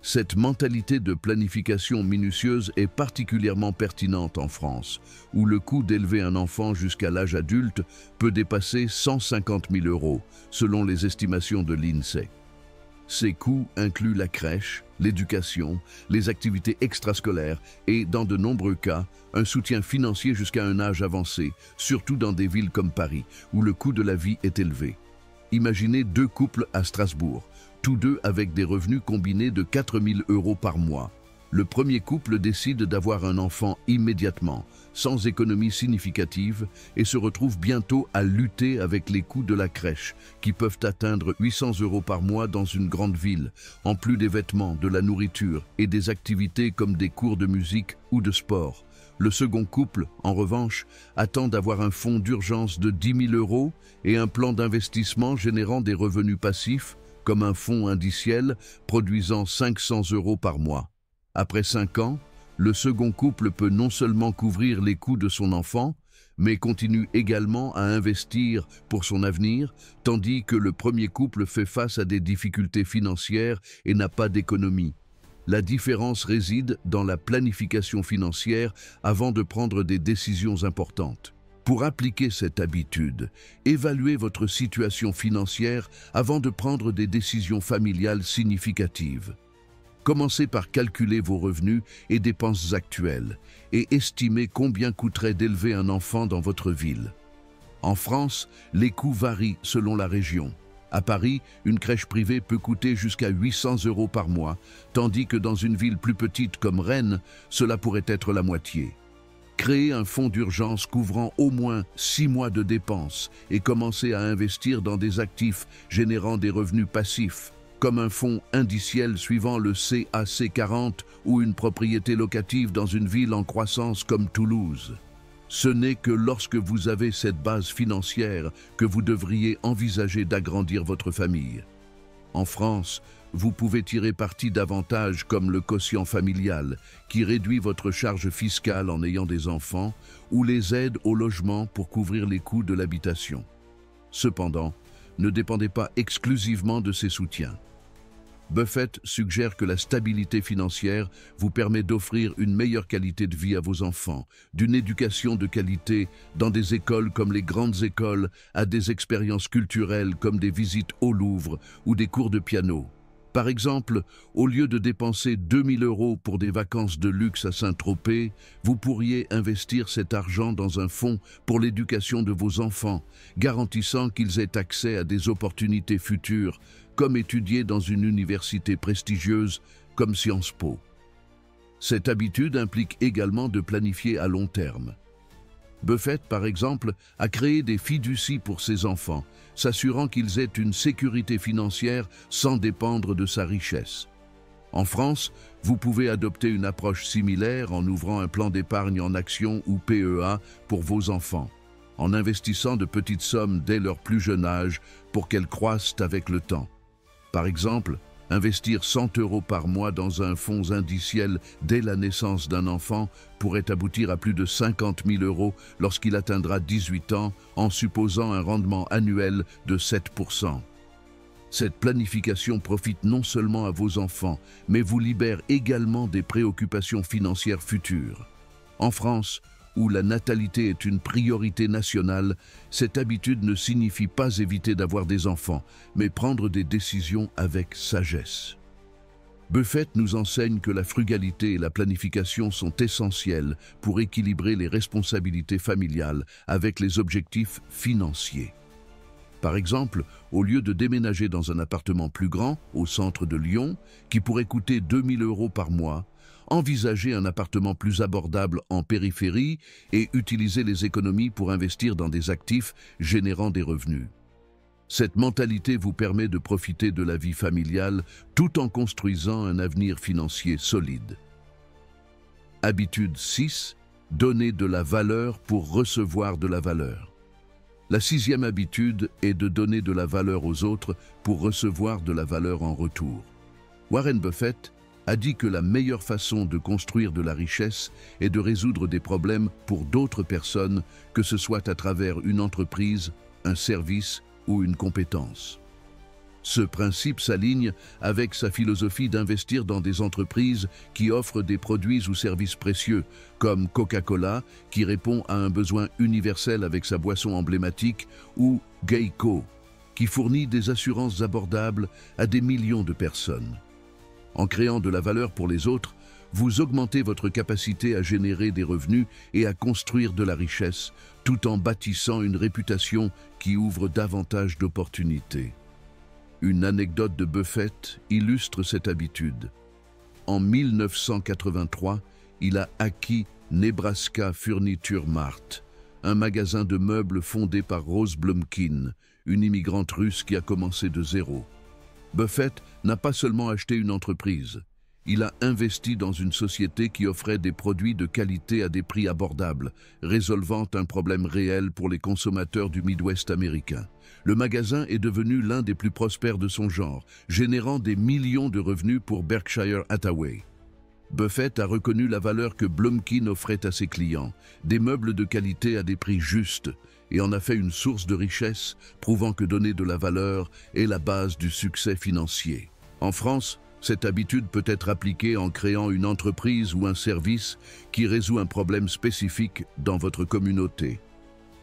Cette mentalité de planification minutieuse est particulièrement pertinente en France, où le coût d'élever un enfant jusqu'à l'âge adulte peut dépasser 150 000 €, selon les estimations de l'INSEE. Ces coûts incluent la crèche, l'éducation, les activités extrascolaires et, dans de nombreux cas, un soutien financier jusqu'à un âge avancé, surtout dans des villes comme Paris, où le coût de la vie est élevé. Imaginez deux couples à Strasbourg, tous deux avec des revenus combinés de 4 000 € par mois. Le premier couple décide d'avoir un enfant immédiatement, sans économie significative, et se retrouve bientôt à lutter avec les coûts de la crèche, qui peuvent atteindre 800 € par mois dans une grande ville, en plus des vêtements, de la nourriture et des activités comme des cours de musique ou de sport. Le second couple, en revanche, attend d'avoir un fonds d'urgence de 10 000 € et un plan d'investissement générant des revenus passifs, comme un fonds indiciel produisant 500 € par mois. Après 5 ans, le second couple peut non seulement couvrir les coûts de son enfant, mais continue également à investir pour son avenir, tandis que le premier couple fait face à des difficultés financières et n'a pas d'économie. La différence réside dans la planification financière avant de prendre des décisions importantes. Pour appliquer cette habitude, évaluez votre situation financière avant de prendre des décisions familiales significatives. Commencez par calculer vos revenus et dépenses actuelles et estimez combien coûterait d'élever un enfant dans votre ville. En France, les coûts varient selon la région. À Paris, une crèche privée peut coûter jusqu'à 800 € par mois, tandis que dans une ville plus petite comme Rennes, cela pourrait être la moitié. Créez un fonds d'urgence couvrant au moins 6 mois de dépenses et commencez à investir dans des actifs générant des revenus passifs, comme un fonds indiciel suivant le CAC 40 ou une propriété locative dans une ville en croissance comme Toulouse. Ce n'est que lorsque vous avez cette base financière que vous devriez envisager d'agrandir votre famille. En France, vous pouvez tirer parti d'avantages comme le quotient familial, qui réduit votre charge fiscale en ayant des enfants, ou les aides au logement pour couvrir les coûts de l'habitation. Cependant, ne dépendez pas exclusivement de ces soutiens. Buffett suggère que la stabilité financière vous permet d'offrir une meilleure qualité de vie à vos enfants, d'une éducation de qualité dans des écoles comme les grandes écoles, à des expériences culturelles comme des visites au Louvre ou des cours de piano. Par exemple, au lieu de dépenser 2 000 € pour des vacances de luxe à Saint-Tropez, vous pourriez investir cet argent dans un fonds pour l'éducation de vos enfants, garantissant qu'ils aient accès à des opportunités futures, comme étudier dans une université prestigieuse comme Sciences Po. Cette habitude implique également de planifier à long terme. Buffett, par exemple, a créé des fiducies pour ses enfants, s'assurant qu'ils aient une sécurité financière sans dépendre de sa richesse. En France, vous pouvez adopter une approche similaire en ouvrant un plan d'épargne en actions ou PEA pour vos enfants, en investissant de petites sommes dès leur plus jeune âge pour qu'elles croissent avec le temps. Par exemple, investir 100 € par mois dans un fonds indiciel dès la naissance d'un enfant pourrait aboutir à plus de 50 000 € lorsqu'il atteindra 18 ans, en supposant un rendement annuel de 7%. Cette planification profite non seulement à vos enfants, mais vous libère également des préoccupations financières futures. En France, où la natalité est une priorité nationale, cette habitude ne signifie pas éviter d'avoir des enfants, mais prendre des décisions avec sagesse. Buffett nous enseigne que la frugalité et la planification sont essentielles pour équilibrer les responsabilités familiales avec les objectifs financiers. Par exemple, au lieu de déménager dans un appartement plus grand, au centre de Lyon, qui pourrait coûter 2 000 € par mois, envisagez un appartement plus abordable en périphérie et utilisez les économies pour investir dans des actifs générant des revenus. Cette mentalité vous permet de profiter de la vie familiale tout en construisant un avenir financier solide. Habitude 6. Donner de la valeur pour recevoir de la valeur. La 6e habitude est de donner de la valeur aux autres pour recevoir de la valeur en retour. Warren Buffett a dit que la meilleure façon de construire de la richesse est de résoudre des problèmes pour d'autres personnes, que ce soit à travers une entreprise, un service ou une compétence. Ce principe s'aligne avec sa philosophie d'investir dans des entreprises qui offrent des produits ou services précieux, comme Coca-Cola, qui répond à un besoin universel avec sa boisson emblématique, ou Geico, qui fournit des assurances abordables à des millions de personnes. En créant de la valeur pour les autres, vous augmentez votre capacité à générer des revenus et à construire de la richesse, tout en bâtissant une réputation qui ouvre davantage d'opportunités. Une anecdote de Buffett illustre cette habitude. En 1983, il a acquis Nebraska Furniture Mart, un magasin de meubles fondé par Rose Blumkin, une immigrante russe qui a commencé de zéro. Buffett n'a pas seulement acheté une entreprise, il a investi dans une société qui offrait des produits de qualité à des prix abordables, résolvant un problème réel pour les consommateurs du Midwest américain. Le magasin est devenu l'un des plus prospères de son genre, générant des millions de revenus pour Berkshire Hathaway. Buffett a reconnu la valeur que Blumkin offrait à ses clients, des meubles de qualité à des prix justes, et en a fait une source de richesse, prouvant que donner de la valeur est la base du succès financier. En France, cette habitude peut être appliquée en créant une entreprise ou un service qui résout un problème spécifique dans votre communauté.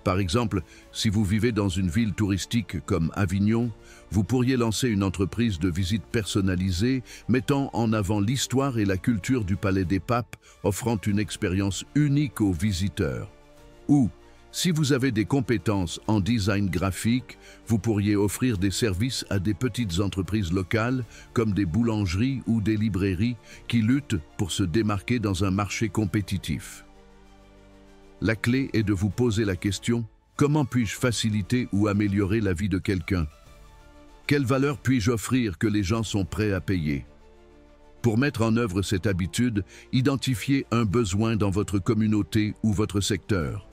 Par exemple, si vous vivez dans une ville touristique comme Avignon, vous pourriez lancer une entreprise de visite personnalisée mettant en avant l'histoire et la culture du Palais des Papes, offrant une expérience unique aux visiteurs. Ou, si vous avez des compétences en design graphique, vous pourriez offrir des services à des petites entreprises locales comme des boulangeries ou des librairies qui luttent pour se démarquer dans un marché compétitif. La clé est de vous poser la question: comment puis-je faciliter ou améliorer la vie de quelqu'un? Quelle valeur puis-je offrir que les gens sont prêts à payer? Pour mettre en œuvre cette habitude, identifiez un besoin dans votre communauté ou votre secteur.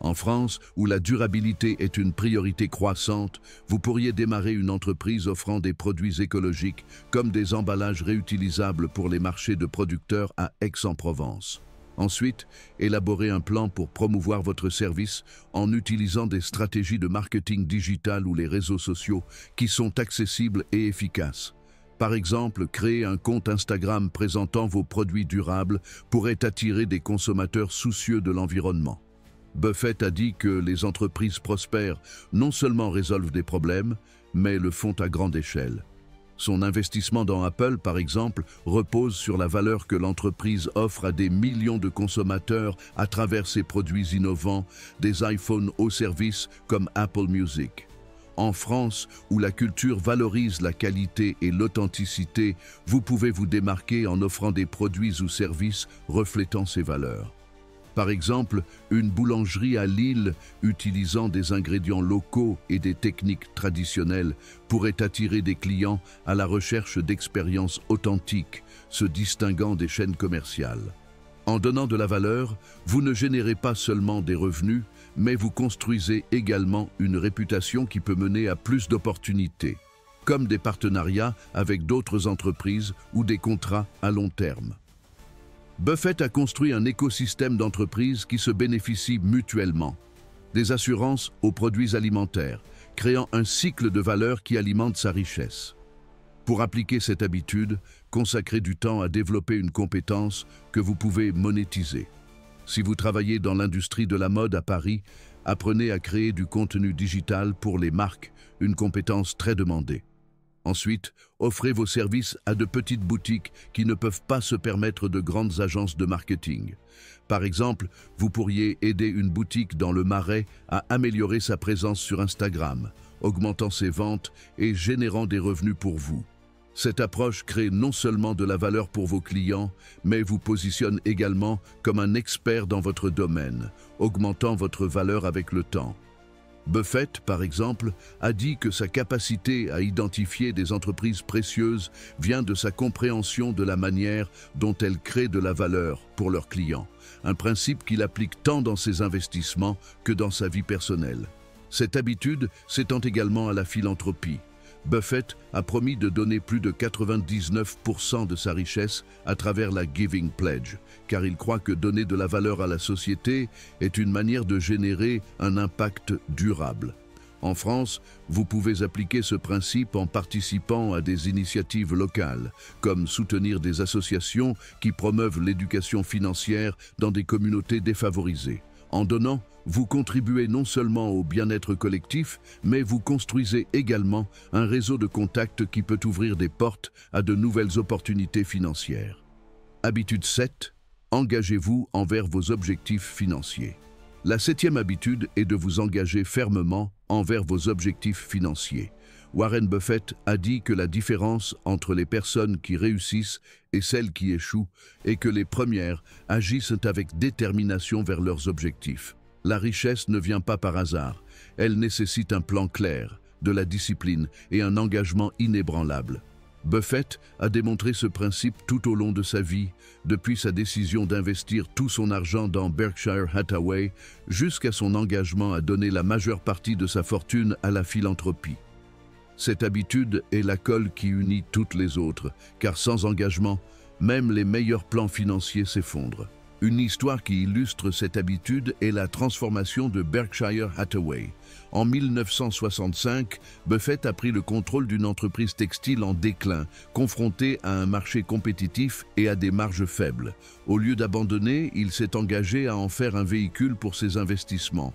En France, où la durabilité est une priorité croissante, vous pourriez démarrer une entreprise offrant des produits écologiques comme des emballages réutilisables pour les marchés de producteurs à Aix-en-Provence. Ensuite, élaborez un plan pour promouvoir votre service en utilisant des stratégies de marketing digital ou les réseaux sociaux qui sont accessibles et efficaces. Par exemple, créer un compte Instagram présentant vos produits durables pourrait attirer des consommateurs soucieux de l'environnement. Buffett a dit que les entreprises prospères non seulement résolvent des problèmes, mais le font à grande échelle. Son investissement dans Apple, par exemple, repose sur la valeur que l'entreprise offre à des millions de consommateurs à travers ses produits innovants, des iPhones au service comme Apple Music. En France, où la culture valorise la qualité et l'authenticité, vous pouvez vous démarquer en offrant des produits ou services reflétant ces valeurs. Par exemple, une boulangerie à Lille, utilisant des ingrédients locaux et des techniques traditionnelles, pourrait attirer des clients à la recherche d'expériences authentiques, se distinguant des chaînes commerciales. En donnant de la valeur, vous ne générez pas seulement des revenus, mais vous construisez également une réputation qui peut mener à plus d'opportunités, comme des partenariats avec d'autres entreprises ou des contrats à long terme. Buffett a construit un écosystème d'entreprises qui se bénéficient mutuellement, des assurances aux produits alimentaires, créant un cycle de valeur qui alimente sa richesse. Pour appliquer cette habitude, consacrez du temps à développer une compétence que vous pouvez monétiser. Si vous travaillez dans l'industrie de la mode à Paris, apprenez à créer du contenu digital pour les marques, une compétence très demandée. Ensuite, offrez vos services à de petites boutiques qui ne peuvent pas se permettre de grandes agences de marketing. Par exemple, vous pourriez aider une boutique dans le Marais à améliorer sa présence sur Instagram, augmentant ses ventes et générant des revenus pour vous. Cette approche crée non seulement de la valeur pour vos clients, mais vous positionne également comme un expert dans votre domaine, augmentant votre valeur avec le temps. Buffett, par exemple, a dit que sa capacité à identifier des entreprises précieuses vient de sa compréhension de la manière dont elles créent de la valeur pour leurs clients, un principe qu'il applique tant dans ses investissements que dans sa vie personnelle. Cette habitude s'étend également à la philanthropie. Buffett a promis de donner plus de 99% de sa richesse à travers la Giving Pledge, car il croit que donner de la valeur à la société est une manière de générer un impact durable. En France, vous pouvez appliquer ce principe en participant à des initiatives locales, comme soutenir des associations qui promeuvent l'éducation financière dans des communautés défavorisées. En donnant, Vous contribuez non seulement au bien-être collectif, mais vous construisez également un réseau de contacts qui peut ouvrir des portes à de nouvelles opportunités financières. Habitude 7. Engagez-vous envers vos objectifs financiers. La 7e habitude est de vous engager fermement envers vos objectifs financiers. Warren Buffett a dit que la différence entre les personnes qui réussissent et celles qui échouent est que les premières agissent avec détermination vers leurs objectifs. La richesse ne vient pas par hasard, elle nécessite un plan clair, de la discipline et un engagement inébranlable. Buffett a démontré ce principe tout au long de sa vie, depuis sa décision d'investir tout son argent dans Berkshire Hathaway jusqu'à son engagement à donner la majeure partie de sa fortune à la philanthropie. Cette habitude est la colle qui unit toutes les autres, car sans engagement, même les meilleurs plans financiers s'effondrent. Une histoire qui illustre cette habitude est la transformation de Berkshire Hathaway. En 1965, Buffett a pris le contrôle d'une entreprise textile en déclin, confrontée à un marché compétitif et à des marges faibles. Au lieu d'abandonner, il s'est engagé à en faire un véhicule pour ses investissements.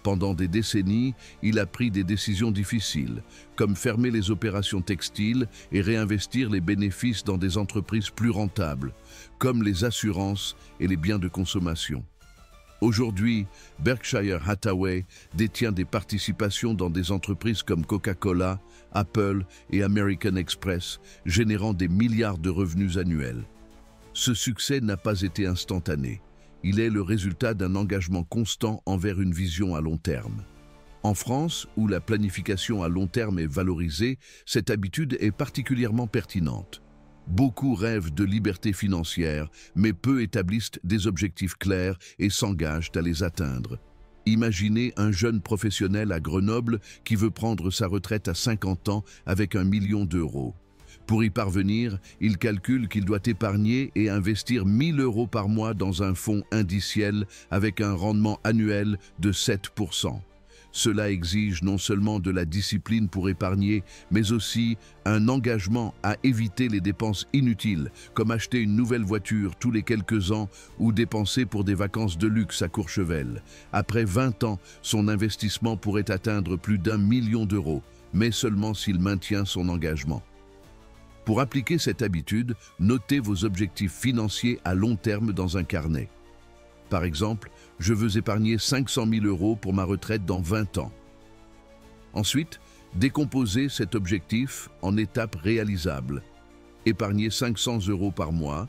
Pendant des décennies, il a pris des décisions difficiles, comme fermer les opérations textiles et réinvestir les bénéfices dans des entreprises plus rentables, comme les assurances et les biens de consommation. Aujourd'hui, Berkshire Hathaway détient des participations dans des entreprises comme Coca-Cola, Apple et American Express, générant des milliards de revenus annuels. Ce succès n'a pas été instantané. Il est le résultat d'un engagement constant envers une vision à long terme. En France, où la planification à long terme est valorisée, cette habitude est particulièrement pertinente. Beaucoup rêvent de liberté financière, mais peu établissent des objectifs clairs et s'engagent à les atteindre. Imaginez un jeune professionnel à Grenoble qui veut prendre sa retraite à 50 ans avec 1 million d'euros. Pour y parvenir, il calcule qu'il doit épargner et investir 1 000 € par mois dans un fonds indiciel avec un rendement annuel de 7%. Cela exige non seulement de la discipline pour épargner, mais aussi un engagement à éviter les dépenses inutiles, comme acheter une nouvelle voiture tous les quelques ans ou dépenser pour des vacances de luxe à Courchevel. Après 20 ans, son investissement pourrait atteindre plus d'1 million d'euros, mais seulement s'il maintient son engagement. Pour appliquer cette habitude, notez vos objectifs financiers à long terme dans un carnet. Par exemple, je veux épargner 500 000 € pour ma retraite dans 20 ans. Ensuite, décomposez cet objectif en étapes réalisables. Épargner 500 € par mois,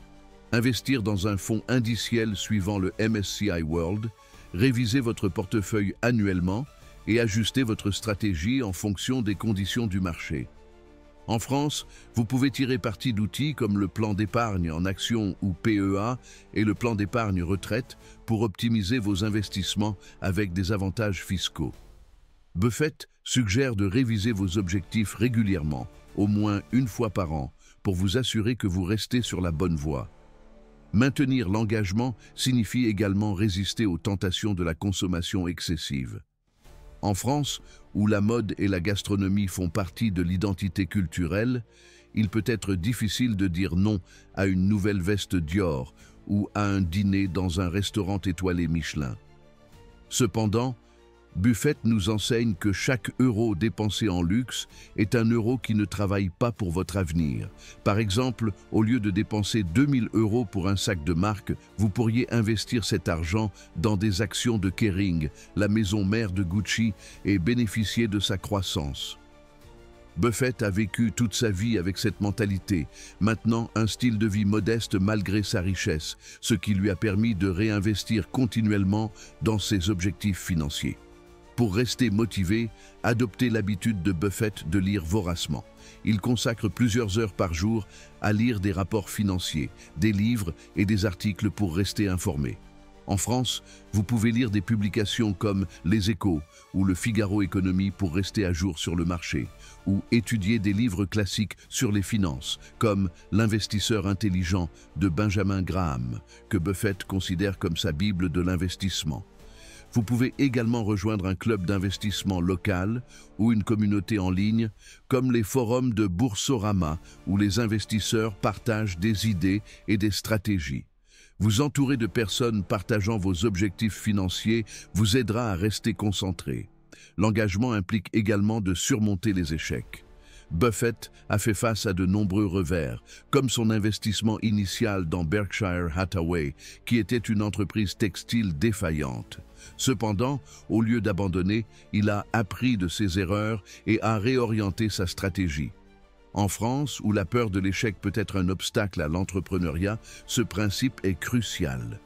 investir dans un fonds indiciel suivant le MSCI World, réviser votre portefeuille annuellement et ajuster votre stratégie en fonction des conditions du marché. En France, vous pouvez tirer parti d'outils comme le plan d'épargne en actions ou PEA et le plan d'épargne retraite pour optimiser vos investissements avec des avantages fiscaux. Buffett suggère de réviser vos objectifs régulièrement, au moins une fois par an, pour vous assurer que vous restez sur la bonne voie. Maintenir l'engagement signifie également résister aux tentations de la consommation excessive. En France, où la mode et la gastronomie font partie de l'identité culturelle, il peut être difficile de dire non à une nouvelle veste Dior ou à un dîner dans un restaurant étoilé Michelin. Cependant, Buffett nous enseigne que chaque euro dépensé en luxe est un euro qui ne travaille pas pour votre avenir. Par exemple, au lieu de dépenser 2 000 € pour un sac de marque, vous pourriez investir cet argent dans des actions de Kering, la maison mère de Gucci, et bénéficier de sa croissance. Buffett a vécu toute sa vie avec cette mentalité, maintenant un style de vie modeste malgré sa richesse, ce qui lui a permis de réinvestir continuellement dans ses objectifs financiers. Pour rester motivé, adoptez l'habitude de Buffett de lire voracement. Il consacre plusieurs heures par jour à lire des rapports financiers, des livres et des articles pour rester informé. En France, vous pouvez lire des publications comme Les Échos ou Le Figaro Économie pour rester à jour sur le marché, ou étudier des livres classiques sur les finances, comme L'investisseur intelligent de Benjamin Graham, que Buffett considère comme sa Bible de l'investissement. Vous pouvez également rejoindre un club d'investissement local ou une communauté en ligne, comme les forums de Boursorama, où les investisseurs partagent des idées et des stratégies. Vous entourer de personnes partageant vos objectifs financiers vous aidera à rester concentré. L'engagement implique également de surmonter les échecs. Buffett a fait face à de nombreux revers, comme son investissement initial dans Berkshire Hathaway, qui était une entreprise textile défaillante. Cependant, au lieu d'abandonner, il a appris de ses erreurs et a réorienté sa stratégie. En France, où la peur de l'échec peut être un obstacle à l'entrepreneuriat, ce principe est crucial.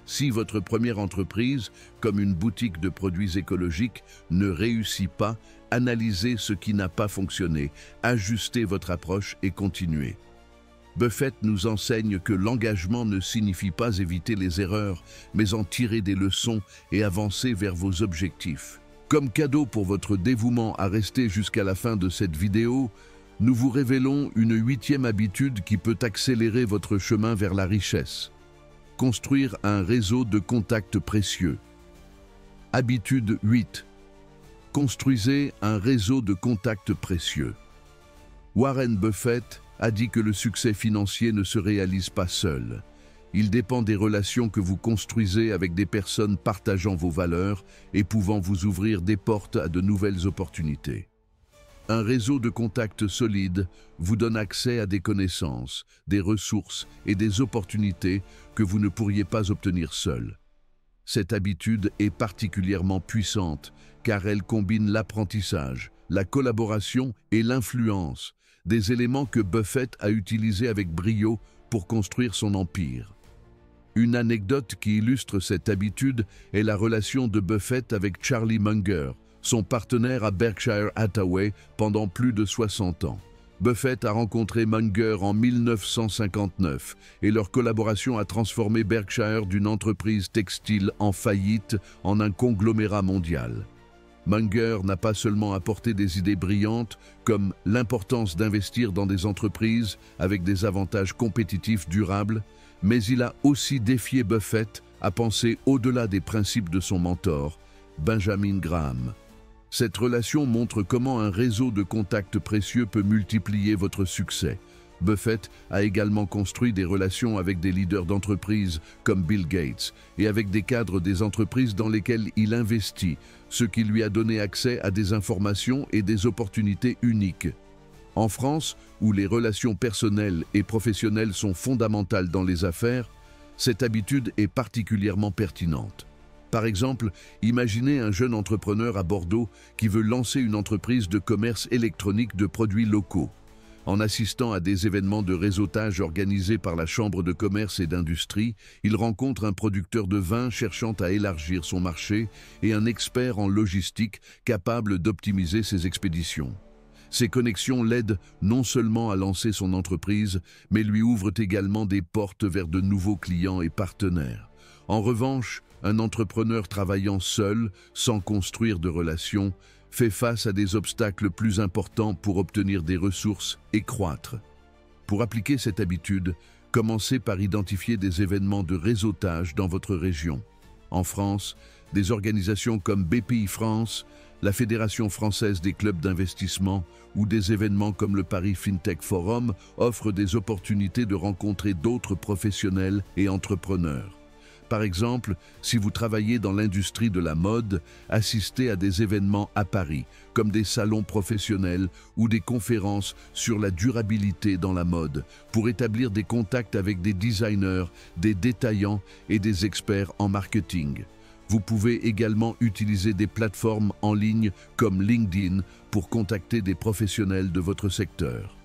Si votre première entreprise, comme une boutique de produits écologiques, ne réussit pas, analysez ce qui n'a pas fonctionné, ajustez votre approche et continuez. Buffett nous enseigne que l'engagement ne signifie pas éviter les erreurs, mais en tirer des leçons et avancer vers vos objectifs. Comme cadeau pour votre dévouement à rester jusqu'à la fin de cette vidéo, nous vous révélons une 8e habitude qui peut accélérer votre chemin vers la richesse. Construire un réseau de contacts précieux. Habitude 8. Construisez un réseau de contacts précieux. Warren Buffett a dit que le succès financier ne se réalise pas seul. Il dépend des relations que vous construisez avec des personnes partageant vos valeurs et pouvant vous ouvrir des portes à de nouvelles opportunités. Un réseau de contacts solides vous donne accès à des connaissances, des ressources et des opportunités que vous ne pourriez pas obtenir seul. Cette habitude est particulièrement puissante car elle combine l'apprentissage, la collaboration et l'influence, des éléments que Buffett a utilisés avec brio pour construire son empire. Une anecdote qui illustre cette habitude est la relation de Buffett avec Charlie Munger, son partenaire à Berkshire Hathaway pendant plus de 60 ans. Buffett a rencontré Munger en 1959 et leur collaboration a transformé Berkshire d'une entreprise textile en faillite en un conglomérat mondial. Munger n'a pas seulement apporté des idées brillantes comme l'importance d'investir dans des entreprises avec des avantages compétitifs durables, mais il a aussi défié Buffett à penser au-delà des principes de son mentor, Benjamin Graham. Cette relation montre comment un réseau de contacts précieux peut multiplier votre succès. Buffett a également construit des relations avec des leaders d'entreprises comme Bill Gates et avec des cadres des entreprises dans lesquelles il investit, ce qui lui a donné accès à des informations et des opportunités uniques. En France, où les relations personnelles et professionnelles sont fondamentales dans les affaires, cette habitude est particulièrement pertinente. Par exemple, imaginez un jeune entrepreneur à Bordeaux qui veut lancer une entreprise de commerce électronique de produits locaux. En assistant à des événements de réseautage organisés par la Chambre de commerce et d'industrie, il rencontre un producteur de vin cherchant à élargir son marché et un expert en logistique capable d'optimiser ses expéditions. Ces connexions l'aident non seulement à lancer son entreprise, mais lui ouvrent également des portes vers de nouveaux clients et partenaires. En revanche, un entrepreneur travaillant seul, sans construire de relations, fait face à des obstacles plus importants pour obtenir des ressources et croître. Pour appliquer cette habitude, commencez par identifier des événements de réseautage dans votre région. En France, des organisations comme BPI France, la Fédération française des clubs d'investissement ou des événements comme le Paris FinTech Forum offrent des opportunités de rencontrer d'autres professionnels et entrepreneurs. Par exemple, si vous travaillez dans l'industrie de la mode, assistez à des événements à Paris, comme des salons professionnels ou des conférences sur la durabilité dans la mode, pour établir des contacts avec des designers, des détaillants et des experts en marketing. Vous pouvez également utiliser des plateformes en ligne comme LinkedIn pour contacter des professionnels de votre secteur.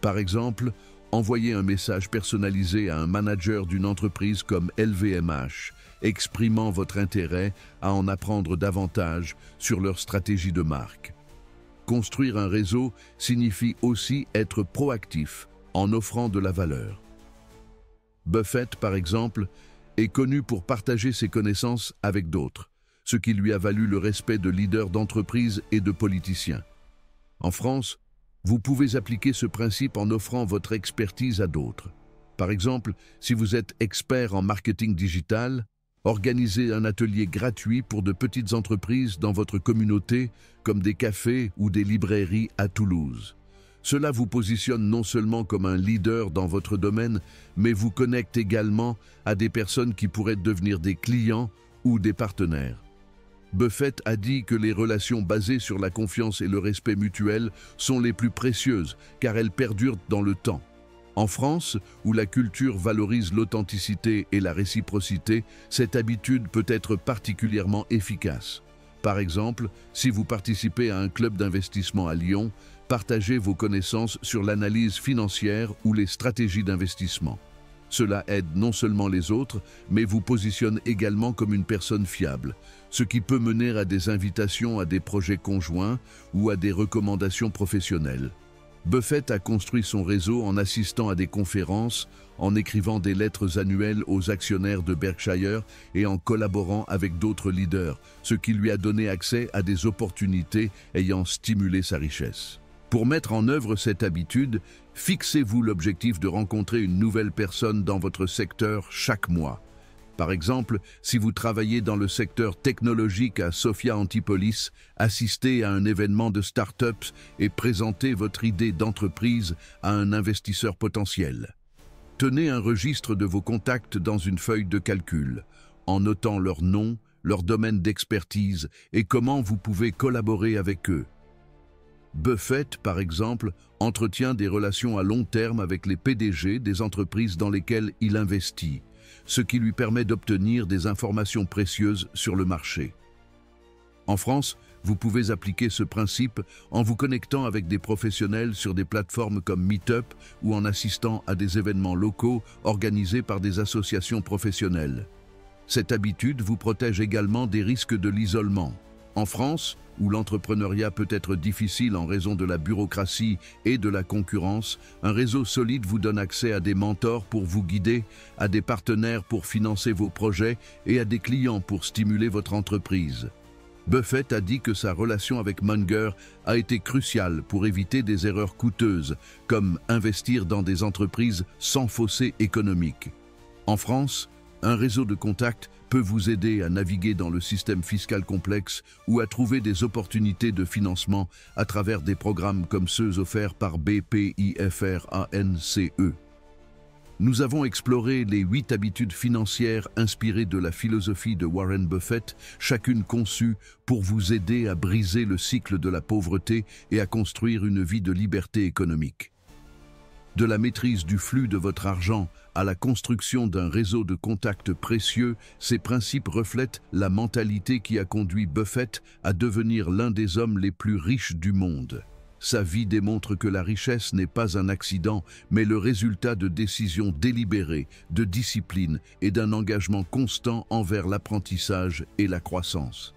Par exemple, envoyez un message personnalisé à un manager d'une entreprise comme LVMH, exprimant votre intérêt à en apprendre davantage sur leur stratégie de marque. Construire un réseau signifie aussi être proactif en offrant de la valeur. Buffett, par exemple, est connu pour partager ses connaissances avec d'autres, ce qui lui a valu le respect de leaders d'entreprises et de politiciens. En France, vous pouvez appliquer ce principe en offrant votre expertise à d'autres. Par exemple, si vous êtes expert en marketing digital, organisez un atelier gratuit pour de petites entreprises dans votre communauté, comme des cafés ou des librairies à Toulouse. Cela vous positionne non seulement comme un leader dans votre domaine, mais vous connecte également à des personnes qui pourraient devenir des clients ou des partenaires. Buffett a dit que les relations basées sur la confiance et le respect mutuel sont les plus précieuses, car elles perdurent dans le temps. En France, où la culture valorise l'authenticité et la réciprocité, cette habitude peut être particulièrement efficace. Par exemple, si vous participez à un club d'investissement à Lyon, partagez vos connaissances sur l'analyse financière ou les stratégies d'investissement. Cela aide non seulement les autres, mais vous positionne également comme une personne fiable, ce qui peut mener à des invitations à des projets conjoints ou à des recommandations professionnelles. Buffett a construit son réseau en assistant à des conférences, en écrivant des lettres annuelles aux actionnaires de Berkshire et en collaborant avec d'autres leaders, ce qui lui a donné accès à des opportunités ayant stimulé sa richesse. Pour mettre en œuvre cette habitude, fixez-vous l'objectif de rencontrer une nouvelle personne dans votre secteur chaque mois. Par exemple, si vous travaillez dans le secteur technologique à Sophia Antipolis, assistez à un événement de start-up et présentez votre idée d'entreprise à un investisseur potentiel. Tenez un registre de vos contacts dans une feuille de calcul, en notant leur nom, leur domaine d'expertise et comment vous pouvez collaborer avec eux. Buffett, par exemple, entretient des relations à long terme avec les PDG des entreprises dans lesquelles il investit, ce qui lui permet d'obtenir des informations précieuses sur le marché. En France, vous pouvez appliquer ce principe en vous connectant avec des professionnels sur des plateformes comme Meetup ou en assistant à des événements locaux organisés par des associations professionnelles. Cette habitude vous protège également des risques de l'isolement. En France, où l'entrepreneuriat peut être difficile en raison de la bureaucratie et de la concurrence, un réseau solide vous donne accès à des mentors pour vous guider, à des partenaires pour financer vos projets et à des clients pour stimuler votre entreprise. Buffett a dit que sa relation avec Munger a été cruciale pour éviter des erreurs coûteuses, comme investir dans des entreprises sans fossé économique. En France, un réseau de contacts peut vous aider à naviguer dans le système fiscal complexe ou à trouver des opportunités de financement à travers des programmes comme ceux offerts par BPIFRANCE. Nous avons exploré les 8 habitudes financières inspirées de la philosophie de Warren Buffett, chacune conçue pour vous aider à briser le cycle de la pauvreté et à construire une vie de liberté économique. De la maîtrise du flux de votre argent à la construction d'un réseau de contacts précieux, ces principes reflètent la mentalité qui a conduit Buffett à devenir l'un des hommes les plus riches du monde. Sa vie démontre que la richesse n'est pas un accident, mais le résultat de décisions délibérées, de discipline et d'un engagement constant envers l'apprentissage et la croissance.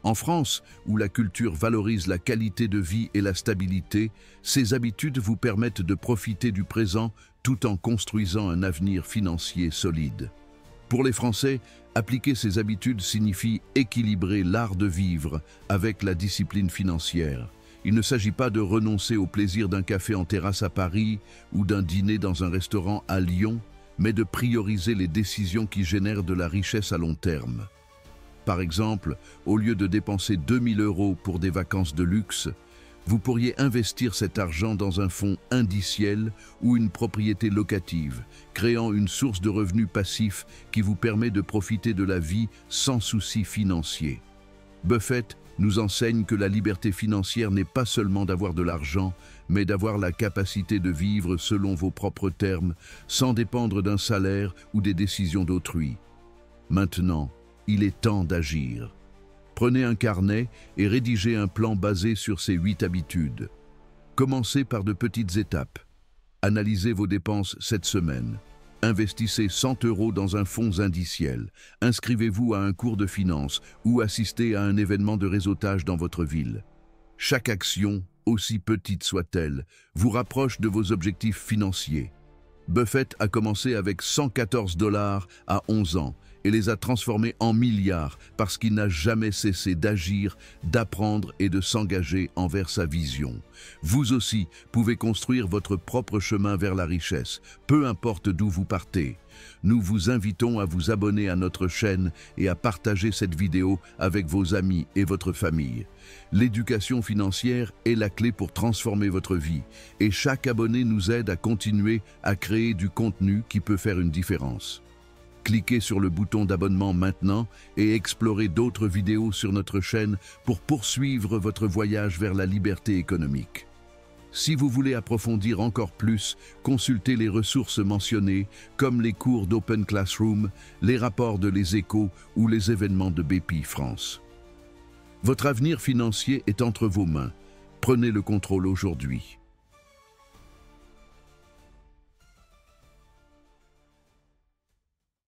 En France, où la culture valorise la qualité de vie et la stabilité, ces habitudes vous permettent de profiter du présent tout en construisant un avenir financier solide. Pour les Français, appliquer ces habitudes signifie équilibrer l'art de vivre avec la discipline financière. Il ne s'agit pas de renoncer au plaisir d'un café en terrasse à Paris ou d'un dîner dans un restaurant à Lyon, mais de prioriser les décisions qui génèrent de la richesse à long terme. Par exemple, au lieu de dépenser 2 000 € pour des vacances de luxe, vous pourriez investir cet argent dans un fonds indiciel ou une propriété locative, créant une source de revenus passifs qui vous permet de profiter de la vie sans soucis financiers. Buffett nous enseigne que la liberté financière n'est pas seulement d'avoir de l'argent, mais d'avoir la capacité de vivre selon vos propres termes, sans dépendre d'un salaire ou des décisions d'autrui. Maintenant, il est temps d'agir. Prenez un carnet et rédigez un plan basé sur ces 8 habitudes. Commencez par de petites étapes. Analysez vos dépenses cette semaine. Investissez 100 € dans un fonds indiciel. Inscrivez-vous à un cours de finance ou assistez à un événement de réseautage dans votre ville. Chaque action, aussi petite soit-elle, vous rapproche de vos objectifs financiers. Buffett a commencé avec 114 $ à 11 ans et les a transformés en milliards parce qu'il n'a jamais cessé d'agir, d'apprendre et de s'engager envers sa vision. Vous aussi pouvez construire votre propre chemin vers la richesse, peu importe d'où vous partez. Nous vous invitons à vous abonner à notre chaîne et à partager cette vidéo avec vos amis et votre famille. L'éducation financière est la clé pour transformer votre vie et chaque abonné nous aide à continuer à créer du contenu qui peut faire une différence. Cliquez sur le bouton d'abonnement maintenant et explorez d'autres vidéos sur notre chaîne pour poursuivre votre voyage vers la liberté économique. Si vous voulez approfondir encore plus, consultez les ressources mentionnées, comme les cours d'Open Classroom, les rapports de Les Échos ou les événements de BPI France. Votre avenir financier est entre vos mains. Prenez le contrôle aujourd'hui.